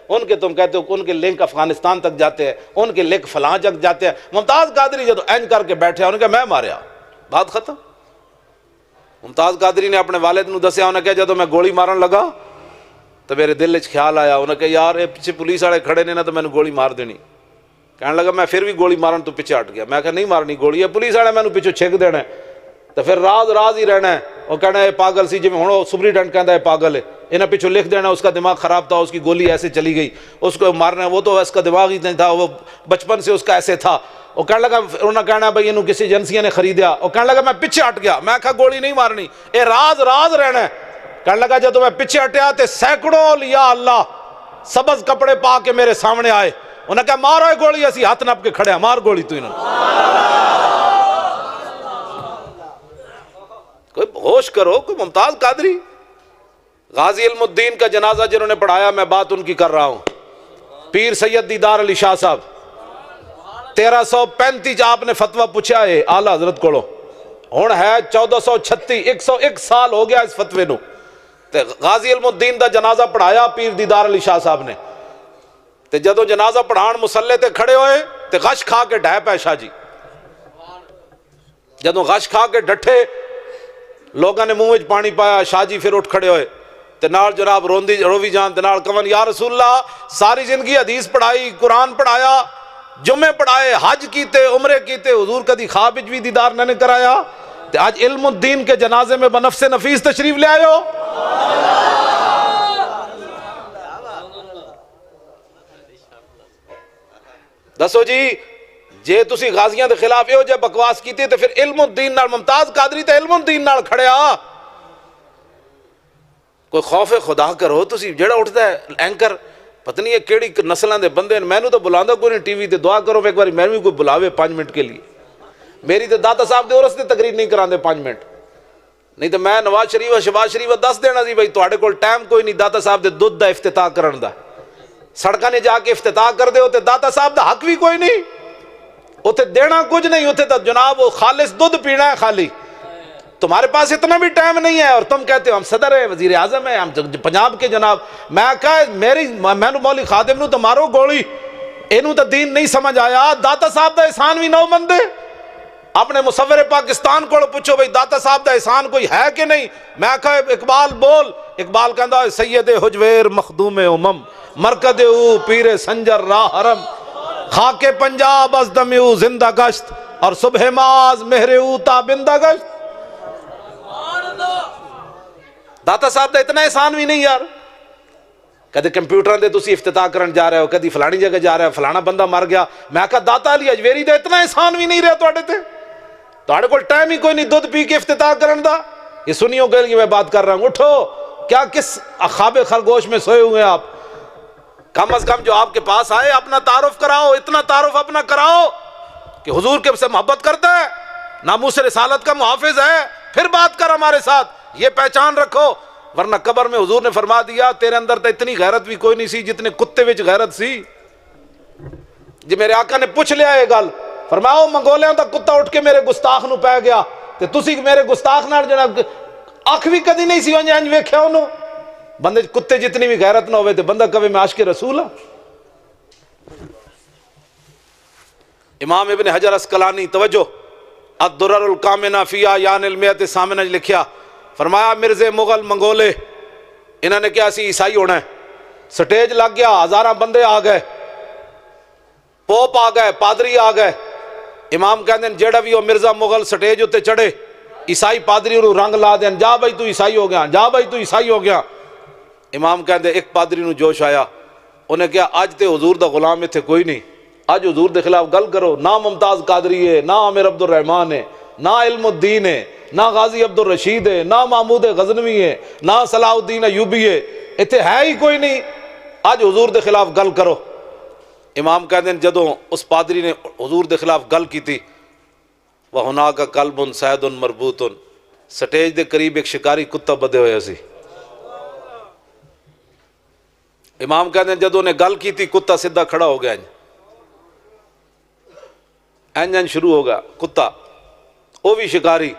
ان کے تم کہتے ہو ان کے لنک افغانستان تک جاتے ہیں، ان کے لنک فلاں تک جاتے ہیں۔ ممتاز قادری جب اینج کر کے بیٹھے انہوں نے کہا میں ماریا، بات ختم۔ ممتاز قادری نے اپنے والد نو دسیا، انہوں نے کہا جب میں گولی مارن لگا تو میرے دل وچ خیال آیا، انہوں نے کہا یار اے پیچھے پولیس والے کھڑے نے نا تو میں نے گولی مار دینی۔ کہنے لگا میں پھر بھی گولی مارن تو پیچھے ہٹ گیا، میں کہا نہیں مارنی گولی ہے، پولیس والے میں نے پیچھے چھک دینا ہے تو پھر راز ہی رہنا ہے، وہ کہنا ہے پاگل سی، جی ہوں سپریڈنٹ کہتا ہے پاگل ہے، انہیں پیچھوں لکھ دینا اس کا دماغ خراب تھا، اس کی گولی ایسے چلی گئی، اس کو مارنا ہے، وہ تو اس کا دماغ ہی نہیں تھا، وہ بچپن سے اس کا ایسے تھا۔ وہ کہنے لگا انہوں نے کہنا بھائی انہوں کسی ایجنسی نے خریدیا، وہ کہنے لگا میں پیچھے ہٹ گیا، میں کہا گولی نہیں مارنی، اے راز رہنا ہے۔ کہنے لگا جب میں پیچھے ہٹیا تے سینکڑوں اولیاء اللہ سبز کپڑے پا کے میرے سامنے آئے، انہوں نے کہا مارو گولی، اسی ہاتھ نپ کے کھڑے ہیں، مار گولی تو انہوں کوئی ہوش کرو، کوئی ممتاز قادری غازی علم الدین کا جنازہ جنہوں نے پڑھایا، میں بات ان کی کر رہا ہوں، پیر سید دیدار علی شاہ صاحب، 1335 آپ نے فتویٰ پوچھا ہے اعلیٰ حضرت کوڑو، ہون ہے 1436، 101 سال ہو گیا اس فتوے نو، تے غازی علم الدین دا جنازہ پڑھایا پیر دیدار علی شاہ صاحب نے، تے جدو جنازہ پڑھان مسلح تے کھڑے ہوئے تے غش کھا کے ڈھے پے شاہ جی، جدو غش کھا کے ڈٹھے لوگاں نے منہ وچ پانی پایا، شاہ جی پھر اٹھ کھڑے ہوئے تے نال جناب روی جان تے نال کون یا رسول اللہ، ساری زندگی حدیث پڑھائی، قرآن پڑھایا، جمعے پڑھائے، حج کیتے، عمرے کیتے، حضور کدی خواب وچ بھی دیدار نہ کرایا، تے آج علم الدین کے جنازے میں بنفس نفیس تشریف لے آئے ہو۔ دسو جی جے تسی غازیاں دے خلاف یہ جے بکواس کیتی تے پھر علم الدین نال ممتاز قادری تے علم الدین نال کھڑیا، کوئی خوف خدا کرو تسی، جڑا اٹھتا ہے اینکر پتہ نہیں ہے کیڑی نسلاں دے بندے میں نو تو بلاندا کوئی نہیں ٹی وی تے، دعا کرو ایک بار میں بھی کوئی بلاوے 5 منٹ کے لیے، میری تے داتا صاحب دے عرس تے تقریر نہیں کراندے 5 منٹ، نہیں تو میں نواز شریف شہباز شریف دس دینا سی بھائی تواڈے کول ٹائم کوئی نہیں داتا صاحب دے دودھ دا افتتاح کرن دا، سڑکاں نے جا کے افتتاح کر دے تے داتا صاحب دا حق بھی کوئی نہیں، اتنے دینا کچھ نہیں، اتنے تو جناب وہ خالص دودھ پینا ہے خالی، تمہارے پاس اتنا بھی ٹائم نہیں ہے، اور تم کہتے ہو ہم صدر ہیں، وزیر اعظم ہیں، ہم پنجاب کے جناب، میں کہا میں مولوی خادم نو تو مارو گولی، اینو تو دین نہیں سمجھ آیا، داتا صاحب دا احسان بھی نو مندے، اپنے مصور پاکستان کو پوچھو بھئی داتا صاحب دا احسان کوئی ہے کہ نہیں، میں کہا اقبال بول، اقبال کہندا سید حجویر مخدوم امم، مرکد او پیر سنجر راہ حرم، خاک پنجاب از دم او زندہ گشت، اور صبح ماز مہر او تابندہ گشت۔ داتا صاحب دا اتنا احسان بھی نہیں یار، کدی کمپیوٹر دے تسی افتتاح کرن جا رہے ہو، کدی فلانی جگہ جا رہے ہو، فلانا بندہ مر گیا، میں کہا داتا علی اجویری دا اتنا احسان بھی نہیں رہا تواڈے تے، تواڈے کول ٹائم ہی کوئی نہیں دودھ پی کے افتتاح کرن دا۔ یہ سنیوں کے لیے میں بات کر رہا ہوں، اٹھو کیا کس خواب خرگوش میں سوئے ہوئے ہیں آپ؟ کم از کم جو آپ کے پاس آئے اپنا تعارف کراؤ، اتنا تعارف اپنا کراؤ کہ حضور کے سے محبت کرتا ہے، ناموس رسالت کا محافظ ہے، پھر بات کر ہمارے ساتھ، یہ پہچان رکھو۔ ورنہ قبر میں حضور نے فرما دیا تیرے اندر تو اتنی غیرت بھی کوئی نہیں سی جتنے کتے وچ غیرت سی۔ جی میرے آقا نے پوچھ لیا یہ گل، فرماؤ منگولیاں دا کتا اٹھ کے میرے گستاخ نو پہ گیا تے تسی میرے گستاخ نال جڑا اکھ بھی کدی نہیں سی انج ویکھیا انہوں۔ بندے کتے جتنی بھی غیرت نہ ہوئے تے بندہ کہے میں عاشق رسول ہاں۔ امام ابن حجر اسقلانی توجہ الدرر الکامنہ فی اعیان المئۃ الثامنہ لکھیا، فرمایا مرزے مغل منگولے انہوں نے کیا سی عیسائی ہونا ہے، سٹیج لگ گیا، ہزاراں بندے آ گئے، پوپ آ گئے، پادری آ گئے، امام کہندے جیڑا بھی ہو مرزا مغل سٹیج اتے چڑھے، عیسائی پادری انہوں رنگ لا دین، جا بھائی تو عیسائی ہو گیا، جا بھائی تو عیسائی ہو گیا۔ امام کہندے ایک پادری نو جوش آیا، انہیں کہا اج تے حضور دا غلام اتھے کوئی نہیں، اج حضور دے خلاف گل کرو، نہ ممتاز قادری ہے، نہ عامر عبد الرحمن ہے، نہ علم الدین ہے، نہ غازی عبد الرشید ہے، نہ محمود غزنوی ہے، نہ صلاح الدین ایوبی ہے، اتھے ہے ہی کوئی نہیں، اج حضور دے خلاف گل کرو۔ امام کہتے ہیں جدوں اس پادری نے حضور دے خلاف گل کی تھی، وَهُنَاكَ كَلْبٌ صَيْدٌ مَرْبُوطٌ، سٹیج دے قریب ایک شکاری کتا بدے ہوئے سی۔ امام کہتے ہیں جدوں نے گل کی تھی کتا سدھا کھڑا ہو گیا، انجن شروع ہو گیا کتا، وہ بھی شکاری۔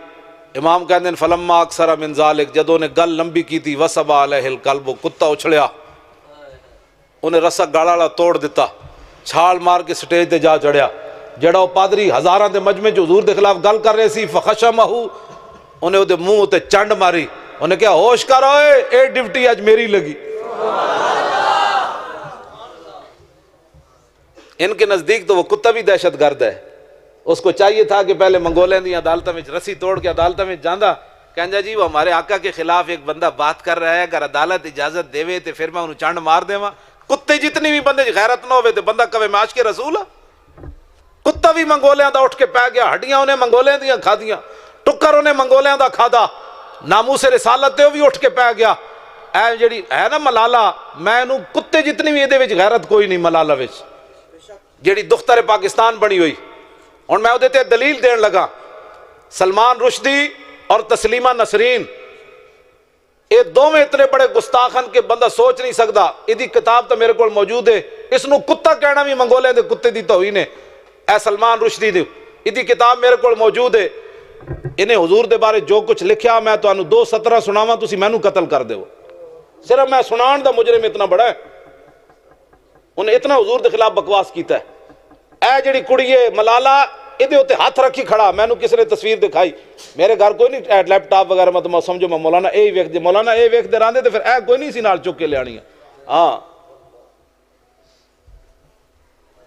امام کہتے ہیں فلما اکثر من ذالک، جدوں نے گل لمبی کی تھی وصب علیہ القلب، کتا اچھڑیا، انہیں رسا گاڑا والا توڑ دیتا، چھال مار کے سٹیج تے جا چڑھیا۔ جڑا وہ پادری ہزاراں دے مجمع جو حضور دے خلاف گل کر رہے سی فخشمہ، انہیں وہ منہ تے چنڈ ماری، انہیں کہا ہوش کر ہوئے اے ڈیوٹی اج میری لگی۔ ان کے نزدیک تو وہ کتا بھی دہشت گرد ہے، اس کو چاہیے تھا کہ پہلے منگولین دی عدالتوں میں رسی توڑ کے عدالتوں میں جاندہ، کہنجا جی وہ ہمارے آقا کے خلاف ایک بندہ بات کر رہا ہے، اگر عدالت اجازت دے تے پھر میں انہوں چانڈ مار دے ماں۔ کتے جتنی بھی بندے غیرت نہ ہوئے تے بندہ کہے میں عاشق رسول ہاں۔ کتا بھی منگولیاں دا اٹھ کے پہ گیا، ہڈیاں انہیں منگولیاں دیاں کھا دیاں، ٹکر انہیں منگولیاں دا کھا دا، ناموس رسالت تے وہ بھی اٹھ کے پہ گیا۔ اے جڑی ہے نا ملالہ، میں انہوں کتے جتنی بھی یہ دے وچ غیرت کوئی نہیں ملالہ وچ، جڑی دختر پاکستان بنی ہوئی۔ اور میں وہ دلیل دین لگا، سلمان رشدی اور تسلیمہ نسرین یہ دونوں اتنے بڑے گستاخن کہ بندہ سوچ نہیں سکتا۔ یہ کتاب تو میرے کو موجود ہے، اس نو کتا کہنا بھی منگولے دے کتے دی توہین ہے۔ اے سلمان رشدی دی یہ کتاب میرے کو موجود ہے، انہیں حضور دے بارے جو کچھ لکھیا میں تو 2 سطرہ سناواں تسی مینوں قتل کر دیو، صرف میں سنان دا مجرم اتنا بڑا ہے، انہیں اتنا حضور دے خلاف بکواس کیتا ہے۔ اے جڑی کڑی ہے ملالہ یہ ہوتے ہاتھ رکھی کھڑا، میں نے کسی نے تصویر دکھائی، میرے گھر کوئی نہیں لیپ ٹاپ وغیرہ میں تو میں سمجھو میں مولانا اے ویکھ دے، مولانا اے ویکھ دے راندے تو پھر اے کوئی نہیں سی نال چک کے لے آنی ہے۔ ہاں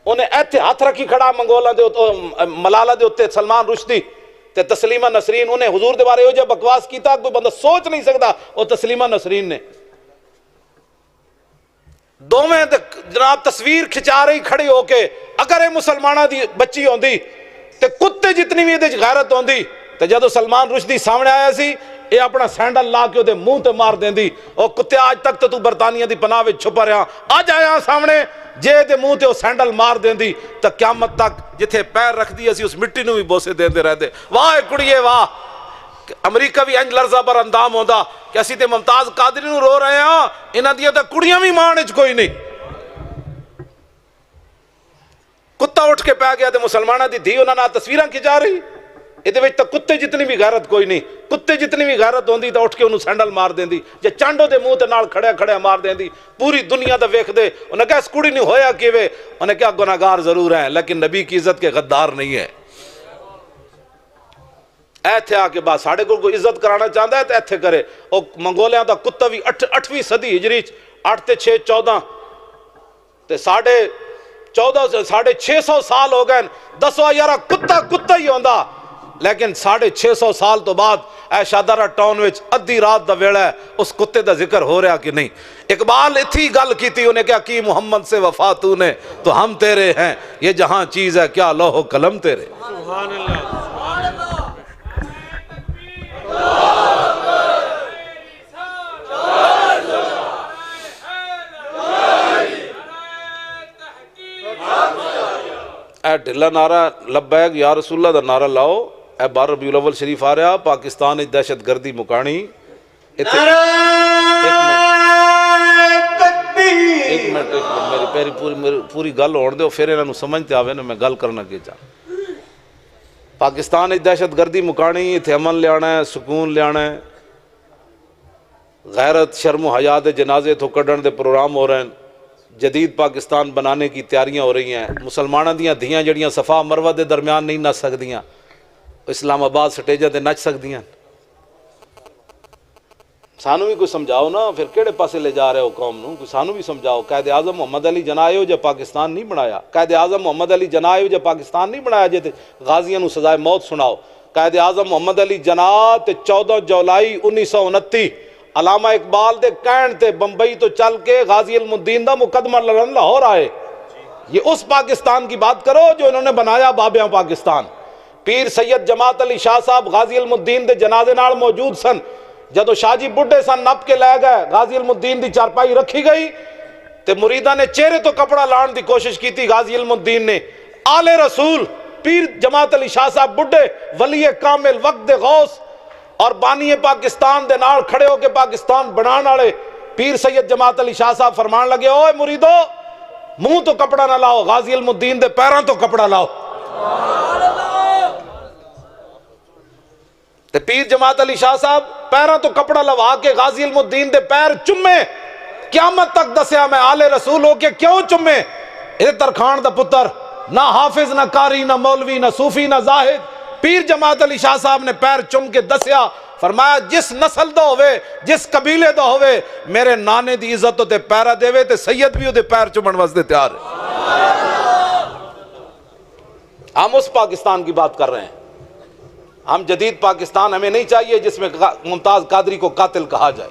انہیں ایتھے ہاتھ رکھی کھڑا منگولا دے ملالہ دے ہوتے سلمان رشدی تے تسلیمہ نسرین، انہیں حضور دے بارے ہو جا بکواس کیتا کوئی بندہ سوچ نہیں سکتا۔ وہ تسلیمہ نسرین نے دوویں جناب تصویر کھچا رہی کھڑی ہو کے، اگر یہ مسلمانہ دی بچی ہوندی تے کتے جتنی بھی یہ غیرت ہوندی تے جدو سلمان رشدی سامنے آیا سی یہ اپنا سینڈل لا کے دے منہ تے مار دیندی، او کتے آج تک تو برطانیہ دی پناہ وچ چھپا رہا، آج آیا سامنے جے دے منہ تے وہ سینڈل مار دیندی تا قیامت تک جتھے پیر رکھ دی اسی اس مٹی نو بھی بوسے دیندے رہتے۔ واہ کڑیے واہ، امریکہ بھی انج لرزہ بر اندام ہوندا کہ اسی تے ممتاز قادری نو رو رہے ہیں، انہاں دیاں تے کڑیاں بھی مان وچ کوئی نہیں۔ کتا اٹھ کے پہ گیا تے مسلمانہ دی دھی انہاں نال تصویراں کھچا رہی، یہ تو کتے جتنی بھی غیرت کوئی نہیں، کتے جتنی بھی غیرت ہوندی تو اٹھ کے انہوں سینڈل مار دیندی، جے چانڈو دے منہ تے نال کھڑے کھڑے مار دیندی، پوری دنیا دا ویکھ دے۔ انہیں کہا اس کڑی نہیں ہویا کیویں، انہیں کہا گناہگار ضرور ہیں لیکن نبی کی عزت کے غدار نہیں ہے۔ ایتھے آ کے بعد ساڑھے کو عزت کرانا چاہتا ہے تو ایتھے کرے۔ اور منگولیاں دا کتا بھی 8ویں صدی ہجری 8 تے 6 14 تے 650 سال ہو گئے، دسو یارہ کتا ہی ہوندا، لیکن 650 سال تو بعد اے شادارہ ٹاؤن وچ ادھی رات دا ویڑا ہے اس کتے دا ذکر ہو رہا کہ نہیں۔ اقبال اتھی گل کی تھی، انہیں کیا کی محمد سے وفا تو نے تو ہم تیرے ہیں، یہ جہاں چیز ہے کیا لوح و قلم تیرے۔ سبحان اللہ۔ اللہ اے ڈھلا نعرہ لبیک یا رسول اللہ دا نعرہ لاؤ. اے 12 ربیع الاول شریف آ رہا, پاکستان دہشت گردی مکانی. نعرہ تکبیر. ایک منٹ میری پوری گل ہونے دو, پھر انہوں سمجھتے آوے نا میں گل کرنا کی چاہ. پاکستان دہشت گردی مکانی, اتنے امن لیا ہے, سکون لیا ہے, غیرت شرم و حیا دے جنازے تو کڈن دے پروگرام ہو رہے ہیں, جدید پاکستان بنانے کی تیاریاں ہو رہی ہیں. مسلمانوں دیاں دھیاں جڑیاں صفا مروہ دے درمیان نہیں نچ سکدیاں, اسلام آباد سٹیجاں تے نچ سکدیاں. سانو بھی کوئی سمجھاؤ نا, پھر کیڑے پاسے لے جا رہے ہو قوم نو, کوئی سانو بھی سمجھاؤ. قائد اعظم محمد علی جناح آئے ہو جب پاکستان نہیں بنایا. قائد اعظم محمد علی جناح آئے ہو جب پاکستان نہیں بنایا جے تے غازیاں نو سزائے موت سناؤ. قائد اعظم محمد علی جناح تے 14 جولائی 1929 علامہ اقبال دے کہن تے بمبئی تو چل کے غازی علم الدین دا مقدمہ لڑن لاہور آئے. یہ اس پاکستان کی بات کرو جو انہوں نے بنایا بابیاں پاکستان. پیر سید جماعت علی شاہ صاحب غازی علم الدین دے جنازے نال موجود سن. جدو شاہ جی بڈھے سن نپ کے لے گئے, غازی علم الدین دی چارپائی رکھی گئی تے مریداں نے چہرے تو کپڑا لان دی کوشش کی تھی. غازی علم الدین نے آل رسول پیر جماعت علی شاہ صاحب بڈھے ولی کامل وقت غوث اور بانی پاکستان دے نال کھڑے ہو کے پاکستان بنان والے پیر سید جماعت علی شاہ صاحب فرمان لگے, اوے مریدو منہ تو کپڑا نہ لاؤ, غازی علم الدین دے پیراں تو کپڑا لاؤ. تے پیر جماعت علی شاہ صاحب پیراں تو کپڑا لوا کے غازی علم الدین دے پیر چمے. قیامت تک دسیا میں آل رسول ہو کے کیوں چمے. اے ترخان دا پتر نہ حافظ نہ قاری نہ مولوی نہ صوفی نہ زاہد, پیر جماعت علی شاہ صاحب نے پیر چم کے دسیا, فرمایا جس نسل دا ہوئے جس قبیلے دا ہوئے میرے نانے دی عزت تے پیرا دے وے تے سید بھی دے پیر چمن واسطے تیار ہے. ہم اس پاکستان کی بات کر رہے ہیں. ہم جدید پاکستان ہمیں نہیں چاہیے جس میں ممتاز قادری کو قاتل کہا جائے.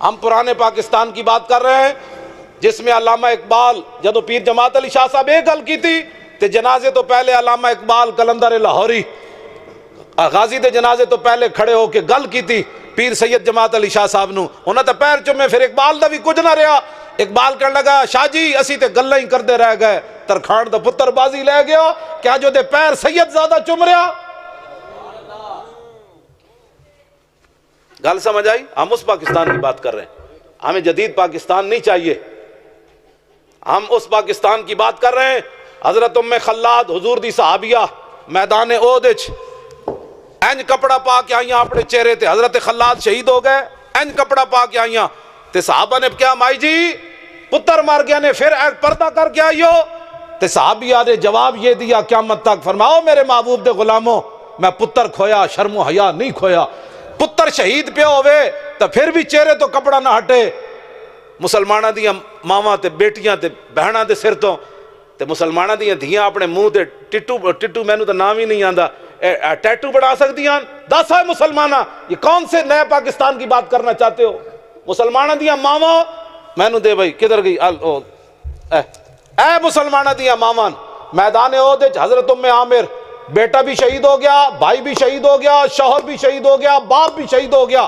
ہم پرانے پاکستان کی بات کر رہے ہیں جس میں علامہ اقبال جدو پیر جماعت علی شاہ صاحب ایک گل کی تھی تے جنازے تو پہلے علامہ اقبال کلندر لاہوری غازی دے جنازے تو پہلے کھڑے ہو کے گل کی تھی پیر سید جماعت علی شاہ صاحب نو, انہاں تے پیر چومے. پھر اقبال دا بھی کچھ نہ رہا. اقبال کہنے لگا شاہ جی اسی تے گلاں ہی کردے رہ گئے, ترخان دا پتر بازی لے گیا, کیا جو دے پیر سید زیادہ چم رہا. گل سمجھ آئی. ہم اس پاکستان کی بات کر رہے ہیں. ہمیں جدید پاکستان نہیں چاہیے, ہم اس پاکستان کی بات کر رہے ہیں. حضرت ام خلاد حضور دی صحابیہ میدان احد وچ انج کپڑا پا کے آئیاں اپنے چہرے تے. حضرت خلاد شہید ہو گئے, انج کپڑا پا کے آئیاں تے صحابہ نے کیا مائی جی پتر مار گیا نے پھر ایک پردہ کر کے آئیو. تے صحابیہ نے جواب یہ دیا قیامت تک, فرماؤ میرے محبوب دے غلاموں میں پتر کھویا شرم و حیا نہیں کھویا. پتر شہید پہ ہوئے تو پھر بھی چہرے تو کپڑا نہ ہٹے. مسلمانہ دیاں ماواں تے بیٹیاں تے بہناں دے سر تو تے مسلمانہ دیاں دھیاں اپنے منہ تے ٹٹو مینوں تو نام ہی نہیں آندا ٹیٹو بنا سکدیاں. دس ہے مسلمانہ, یہ کون سے نئے پاکستان کی بات کرنا چاہتے ہو. مسلمانہ دیاں ماواں مینوں دے بھائی کدھر گئی اے مسلمانہ دیاں ماواں میدان احد وچ حضرت ام عامر بیٹا بھی شہید ہو گیا, بھائی بھی شہید ہو گیا, شوہر بھی شہید ہو گیا, باپ بھی شہید ہو گیا.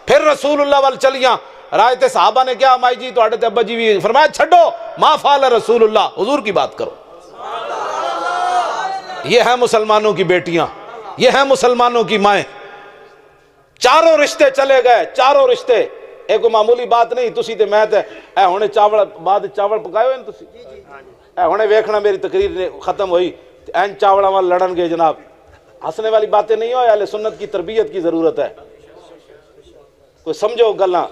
پھر رسول اللہ وال چلیاں رائے تے صحابہ نے کیا مائی جی تواڈے تے ابا جی بھی, فرمایا چھڈو ما فعل رسول اللہ, حضور کی بات کرو. یہ ہیں مسلمانوں کی بیٹیاں, یہ ہیں مسلمانوں کی مائیں. چاروں رشتے چلے گئے, چاروں رشتے. ایک معمولی بات نہیں, تسی تے میں تے اے ہونے چاول بعد چاول پکائے ہوئے تسی اے ہونے ویکھنا میری تقریر ختم ہوئی این چاوڑا وال لڑن گے جناب. ہنسنے والی باتیں نہیں ہوئے. اہل سنت کی تربیت کی ضرورت ہے. کوئی سمجھو گلاں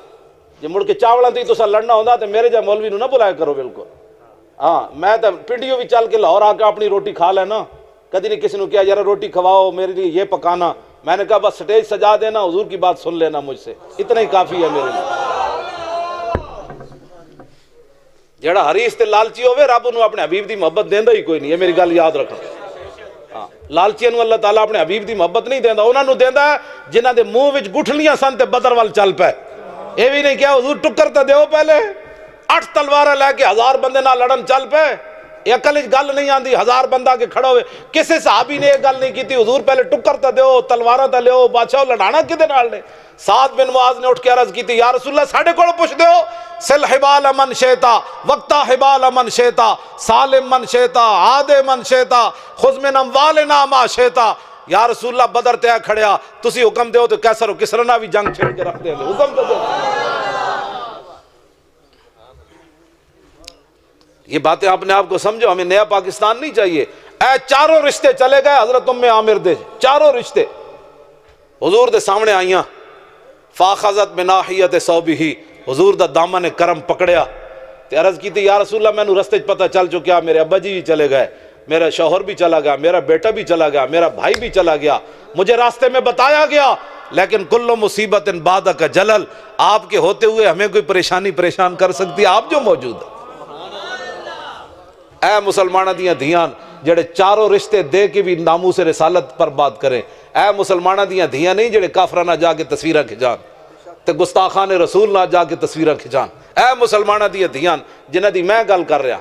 جے مڑ کے چاوڑاں تے تساں لڑنا ہوندا تے میرے جا مولوی نو نہ بلایا کرو. بالکل ہاں, میں تے پنڈیوں بھی چل کے لاہور آ کے اپنی روٹی کھا لینا. کدی نہیں کسی نے کہا یار روٹی کھواؤ میرے لیے یہ پکانا. میں نے کہا بس سٹیج سجا دینا, حضور کی بات سن لینا مجھ سے, اتنا ہی کافی ہے میرے لیے. جڑا حریص تے لالچی ہوئے رب انہوں اپنے حبیب دی محبت دیندا ہی کوئی نہیں. یہ میری گل یاد رکھنا. ہاں, لالچیاں نو اللہ تعالیٰ اپنے حبیب دی محبت نہیں دیندا, انہاں نو دیندا ہے جنہاں دے منہ وچ گٹھلیاں سن تے بدر وال چل پے. اے بھی نہیں کیا حضور ٹکر تے دیو پہلے 8 تلواریں لے کے 1000 بندے نال لڑن چل پے. یہ اکل گل نہیں آندی، 1000 بندہ کے کھڑا ہوئے، کسی صحابی نے یہ گل نہیں کی تھی حضور پہلے ٹکر تا دیو، تلواراں تا لیو، بادشاہ لڑانا کدے نال نے؟ سعد بن معاذ نے اٹھ کے عرض کی تھی یا رسول اللہ ساڈے کول پوچھ دیو، سل حبال من شیتا وقتا حبال من شیتا سالم من شیتا عاد من شیتا خذ من اموالنا ما شیتا۔ یا رسول اللہ بدر تے کھڑیا، تسی حکم دیو تو کیسر و کسرا نہ بھی جنگ چھڑ کے رکھ دے، حکم تو دو۔ یہ باتیں اپنے آپ کو سمجھو، ہمیں نیا پاکستان نہیں چاہیے۔ اے چاروں رشتے چلے گئے حضرت ام عامر دے، چاروں رشتے حضور دے سامنے آئیاں، فاخذت بناحیت ثوبہ، حضور دا دامن کرم پکڑیا تے عرض کی تھی یا رسول اللہ مینوں رستے پتہ چل چکیا، میرے ابا جی بھی چلے گئے، میرا شوہر بھی چلا گیا، میرا بیٹا بھی چلا گیا، میرا بھائی بھی چلا گیا، مجھے راستے میں بتایا گیا، لیکن کل مصیبت بعدک جلل، آپ کے ہوتے ہوئے ہمیں کوئی پریشانی پریشان کر سکتی ہے آپ جو موجود ہے۔ اے مسلمانہ دیاں دھیاں جڑے چاروں رشتے دے کے بھی ناموس رسالت پر بات کریں، اے مسلمانہ دیاں دھیاں نہیں جڑے کافرہ نہ جا کے تصویریں کھچان تے گستاخان رسول نہ جا کے تصویریں کھچان، اے مسلمانہ دیاں دھیاں جنہ دی میں گل کر رہا۔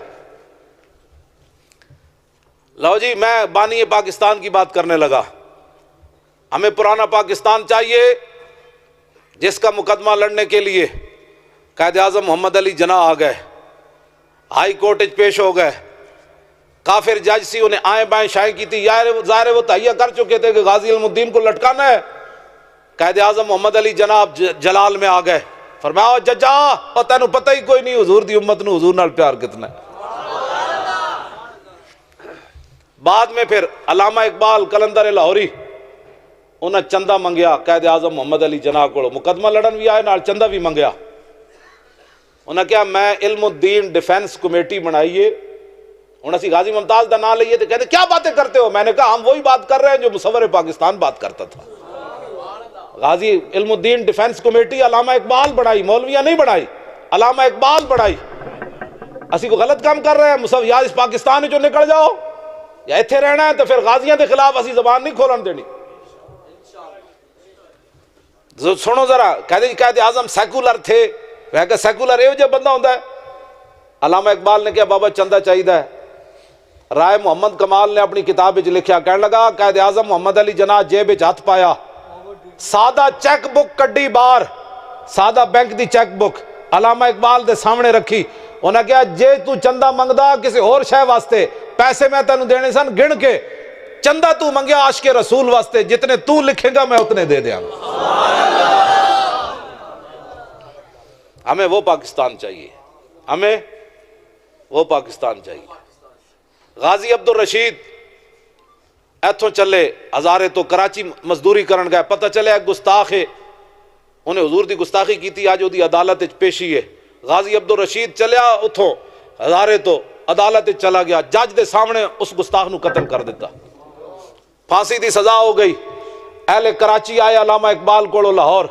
لو جی میں بانی پاکستان کی بات کرنے لگا، ہمیں پرانا پاکستان چاہیے جس کا مقدمہ لڑنے کے لیے قائد اعظم محمد علی جناح آ گئے، ہائی کورٹ پیش ہو گئے، کافر جج سی انہیں آئیں بائیں شائع کی تھی، ظاہر وہ تہیہ کر چکے تھے کہ غازی علم الدین کو لٹکانا ہے۔ قائد اعظم محمد علی جناح جلال میں آ گئے، فرمایا ججا اور تینوں پتہ ہی کوئی نہیں حضور دی امت نو حضور نال پیار کتنا ہے۔ بعد میں پھر علامہ اقبال کلندر لاہوری انہیں چندہ منگیا قائد اعظم محمد علی جناح کو، مقدمہ لڑن بھی آئے نال چندہ بھی منگیا۔ انہیں کہا میں علم الدین ڈیفینس کمیٹی بنائیے، انہیں اسی غازی ممتاز دا نام لئیے، تو کہتے کیا باتیں کرتے ہو؟ میں نے کہا ہم وہی بات کر رہے ہیں جو مصور پاکستان بات کرتا تھا۔ غازی علم الدین ڈیفینس کمیٹی علامہ اقبال بڑھائی، مولویہ نہیں بڑھائی، علامہ اقبال بڑھائی۔ اسی کو غلط کام کر رہے ہیں، یا اس پاکستان جو نکل جاؤ یا ایتھے رہنا ہے تو پھر غازیاں دے خلاف اسی زبان نہیں کھولن دینی۔ سنو ذرا، کہتے جی قائد اعظم سیکولر تھے، وہ کہ سیکولر ایو جہ بندہ ہوتا ہے؟ علامہ اقبال نے کہا بابا چندہ چاہیدہ ہے۔ رائے محمد کمال نے اپنی کتاب وچ لکھیا، کہنے لگا قائد اعظم محمد علی جناح جیب وچ ہاتھ پایا، سادہ چیک بک کڈی بار، سادہ بینک دی چیک بک علامہ اقبال دے سامنے رکھی، انہاں کہا جے تو چندہ منگدا کسی اور شے واسطے، پیسے میں تینوں دینے سن گن کے، چندہ تو منگیا عاشق رسول واسطے، جتنے تو لکھے گا میں اتنے دے دیاں گا۔ ہمیں وہ پاکستان چاہیے، ہمیں وہ پاکستان چاہیے۔ غازی عبد الرشید ایتھوں چلے ہزارے تو کراچی مزدوری کرن گئے، پتہ چلے ایک گستاخ ہے، انہیں حضور دی گستاخی کی تھی، آج دی عدالت پیشی ہے۔ غازی عبد الرشید چلیا اتھوں ہزارے تو عدالت چلا گیا، جج دے سامنے اس گستاخ نو قتل کر دیتا، پھانسی دی سزا ہو گئی۔ اہل کراچی آئے علامہ اقبال کو لاہور،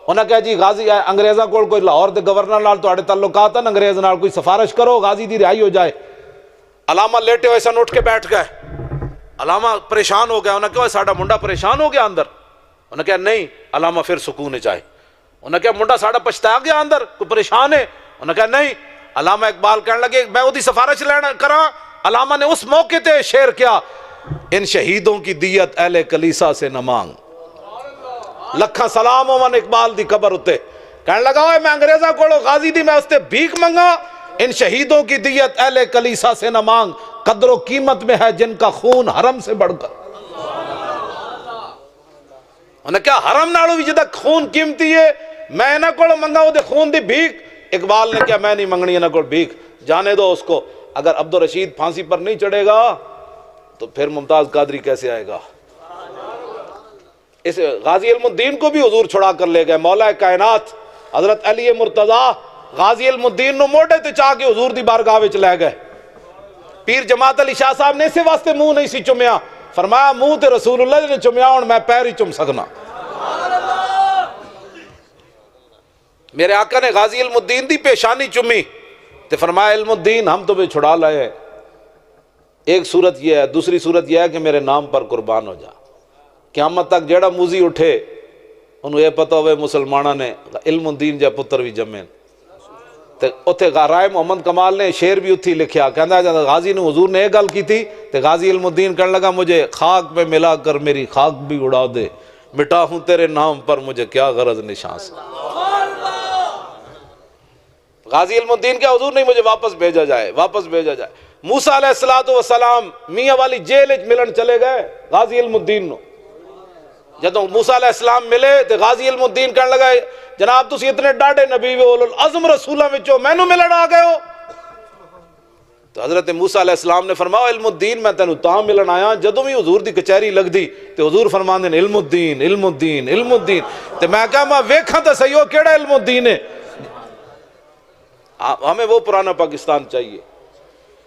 انہاں کہا جی غازی انگریزاں کو کوئی لاہور دے گورنر نال تواڈے تعلقات ہیں، انگریز نال کوئی سفارش کرو غازی دی رہائی ہو جائے۔ علامہ لیٹے ہوئے سن اٹھ کے بیٹھ گئے، علامہ پریشان ہو گیا، انہاں کہا ساڈا منڈا پریشان ہو گیا اندر، انہاں کہا نہیں، علامہ پھر سکون چاہے، انہاں کہا منڈا ساڈا پچھتا گیا اندر، کوئی پریشان ہے، انہاں کہا نہیں۔ علامہ اقبال کہنے لگے میں وہ دی سفارش لینا کراں، علامہ نے اس موقع تے شعر کیا، ان شہیدوں کی دیت اہل کلیسا سے نہ مانگ، لکھاں سلام من اقبال دی قبر اتے، کہنے لگا اوے میں انگریزاں کولو غازی دی میں اس تے بھیک منگا، ان شہیدوں کی دیت اہل کلیسا سے نہ مانگ، قدر و قیمت میں ہے جن کا خون حرم سے بڑھ کر۔ انہیں کیا حرم نالو بھی جدہ خون قیمتی ہے، میں نہ کولو منگا وہ دے خون دی بھیک؟ اقبال نے کیا میں نہیں منگنی نہ کول بھیک، جانے دو اس کو، اگر عبد الرشید پھانسی پر نہیں چڑھے گا تو پھر ممتاز قادری کیسے آئے گا؟ اس غازی علم الدین کو بھی حضور چھڑا کر لے گئے، مولا کائنات حضرت علی مرتضیٰ غازی علم الدین نو موڑے تے چاہ کے حضور دی بارگاہ وچ لے گئے۔ پیر جماعت علی شاہ صاحب نے اسے واسطے منہ نہیں سی چمیا، فرمایا منہ تے رسول اللہ نے چمیا ہوں میں پیر ہی چم سکنا۔ میرے آقا نے غازی علم الدین دی پیشانی چمی تے فرمایا علم الدین ہم تمہیں چھڑا لائے ہیں، ایک صورت یہ ہے، دوسری صورت یہ ہے کہ میرے نام پر قربان ہو جا، قیامت تک جیڑا موزی اٹھے انہوں یہ پتہ ہوئے مسلمانہ نے علم الدین جا پتر بھی جمیں۔ تے اتھے رائے محمد کمال نے شعر بھی اتھی لکھیا، کہندا جب غازی نے حضور نے ایک گل کی تھی تے غازی علم الدین کہنے لگا مجھے خاک میں ملا کر میری خاک بھی اڑا دے، مٹا ہوں تیرے نام پر مجھے کیا غرض نشان سے۔ غازی علم الدین کے حضور نہیں مجھے واپس بھیجا جائے، واپس بھیجا جائے۔ موسیٰ علیہ السلام میاں والی جیل وچ ملن چلے گئے غازی علم الدین نو، جدوں موسیٰ علیہ السلام ملے تے غازی علم الدین کہنے لگا جناب تسی اتنے ڈاڈے نبی اولو العزم رسولاں وچوں مینوں ملن آ گئے ہو؟ تو حضرت موسیٰ علیہ السلام نے فرمایا علم الدین میں تینوں تاں ملن آیا جدوں بھی حضور دی کچہری لگدی تے حضور فرماندے نے علم الدین علم الدین علم الدین، تے میں کہا میں ویکھاں تے صحیح ہو کیڑا علم الدین ہے۔ ہمیں وہ پرانا پاکستان چاہیے،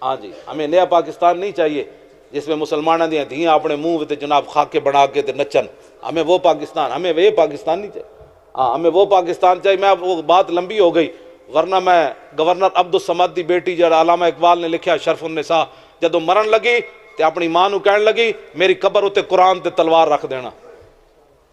ہاں جی، ہمیں نیا پاکستان نہیں چاہیے جس میں مسلمانوں دیاں دھیاں اپنے منہ تے جناب خاکے بنا کے تے نچن، ہمیں وہ پاکستان، ہمیں وہ پاکستان نہیں چاہیے، ہاں ہمیں وہ پاکستان چاہیے۔ میں وہ بات لمبی ہو گئی، ورنہ میں گورنر عبد الصمد دی بیٹی جڑا علامہ اقبال نے لکھیا شرف النساء، جدوں مرن لگی تے اپنی ماں نو کہن لگی میری قبر اتے قرآن تے تلوار رکھ دینا۔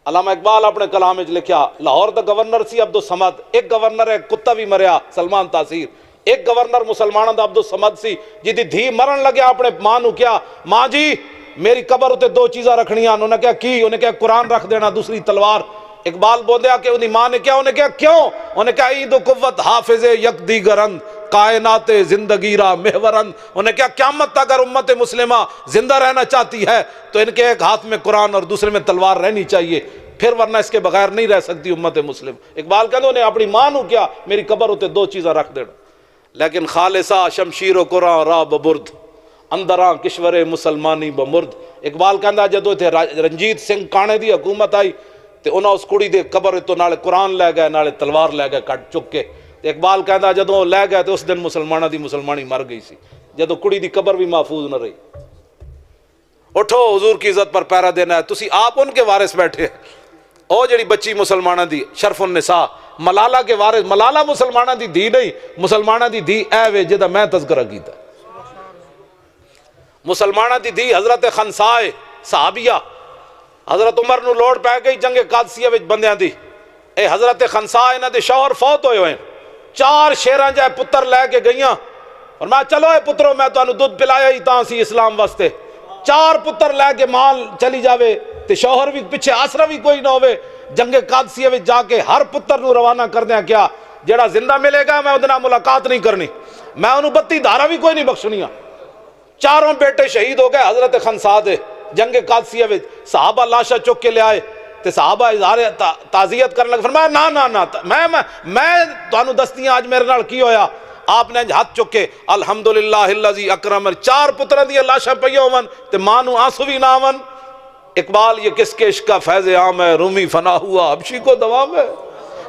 علامہ اقبال اپنے کلام وچ لکھیا لاہور دا گورنر سی عبد الصمد، ایک گورنر ہے کتا بھی مریا سلمان تاثیر، ایک گورنر مسلمانوں دا عبد الصمد سی جدی دھی مرن لگیا اپنے ماں نو کیا ماں جی میری قبر اتے دو چیزاں رکھنیاں، انہوں نے کہا کی؟ انہیں کہا قرآن رکھ دینا دوسری تلوار۔ اقبال بولدیا کہ انہی ماں نے کیا؟ انہیں کہا کیوں؟ انہیں کہا عید و قوت حافظ یک دیگرند کائنات زندگی را محورند، انہیں کہا قیامت تک اگر امت مسلمہ زندہ رہنا چاہتی ہے تو ان کے ایک ہاتھ میں قرآن اور دوسرے میں تلوار رہنی چاہیے، پھر ورنہ اس کے بغیر نہیں رہ سکتی امت مسلم۔ اقبال کہتے انہیں اپنی ماں نو کیا میری قبر ہوتے دو چیزاں رکھ دینا، لیکن خالصہ شمشیر و قرآن را ببرد اندراں کشور مسلمانی بمرد۔ اقبال کہندا جدو تھے رنجیت سنگھ کانے دی حکومت آئی تے انہاں اس کڑی دے قبر تو نالے قرآن لے گئے نالے تلوار لے گئے کٹ چک کے، تے اقبال کہندا جدو لے گئے تے اس دن مسلمانہ دی مسلمانی مر گئی سی، جدو کڑی دی قبر بھی محفوظ نہ رہی۔ اٹھو حضور کی عزت پر پہرا دینا ہے، تسی آپ ان کے وارث بیٹھے، او جڑی بچی مسلمانہ دی شرف النساء ملالہ کے وارث، ملالہ مسلمانہ دی دھی نہیں، مسلمانہ دی دھی اے وے جدہ میں تذکرہ کیتا ہے۔ مسلمانہ دی دھی حضرت خنسائے صحابیہ، حضرت عمر نو لوڑ پہ گئی جنگ قادسیہ وچ بندیاں دی، اے حضرت خنسائے انہاں دے شوہر فوت ہوئے ہوئے، 4 شیراں جائے پتر لے کے گئیاں، اور میں چلو اے پترو میں تو انہوں دودھ پلایا ہی تاں سی اسلام واسطے، 4 پتر لے کے مال چلی جاوے تے شوہر بھی پیچھے آسرا بھی کوئی نہ ہوئے، جنگ قادسیہ وچ جا کے ہر پتر نو روانہ کر دیا کیا جڑا زندہ ملے گا میں ادنا ملاقات نہیں کرنی، میں انہوں 32 دھارا بھی کوئی نہیں بخشنیاں۔ 4 بیٹے شہید ہو گئے حضرت خنسا دے جنگ قادسیہ وچ، صحابہ لاشا چک کے لے آئے تے صحابہ اظہار تعزیت کرنے لگے، فرمایا نا نا نا میں تانوں دستیاں آج میرے نال کی ہویا؟ آپ نے ہاتھ چکے الحمدللہ الذی اکرم، 4 پتروں دی لاشاں پئی ہون تے ماں نو آنسو بھی نہ آون۔ اقبال یہ کس کے عشق کا فیض عام ہے، رومی فنا ہوا حبشی کو دوام ہے،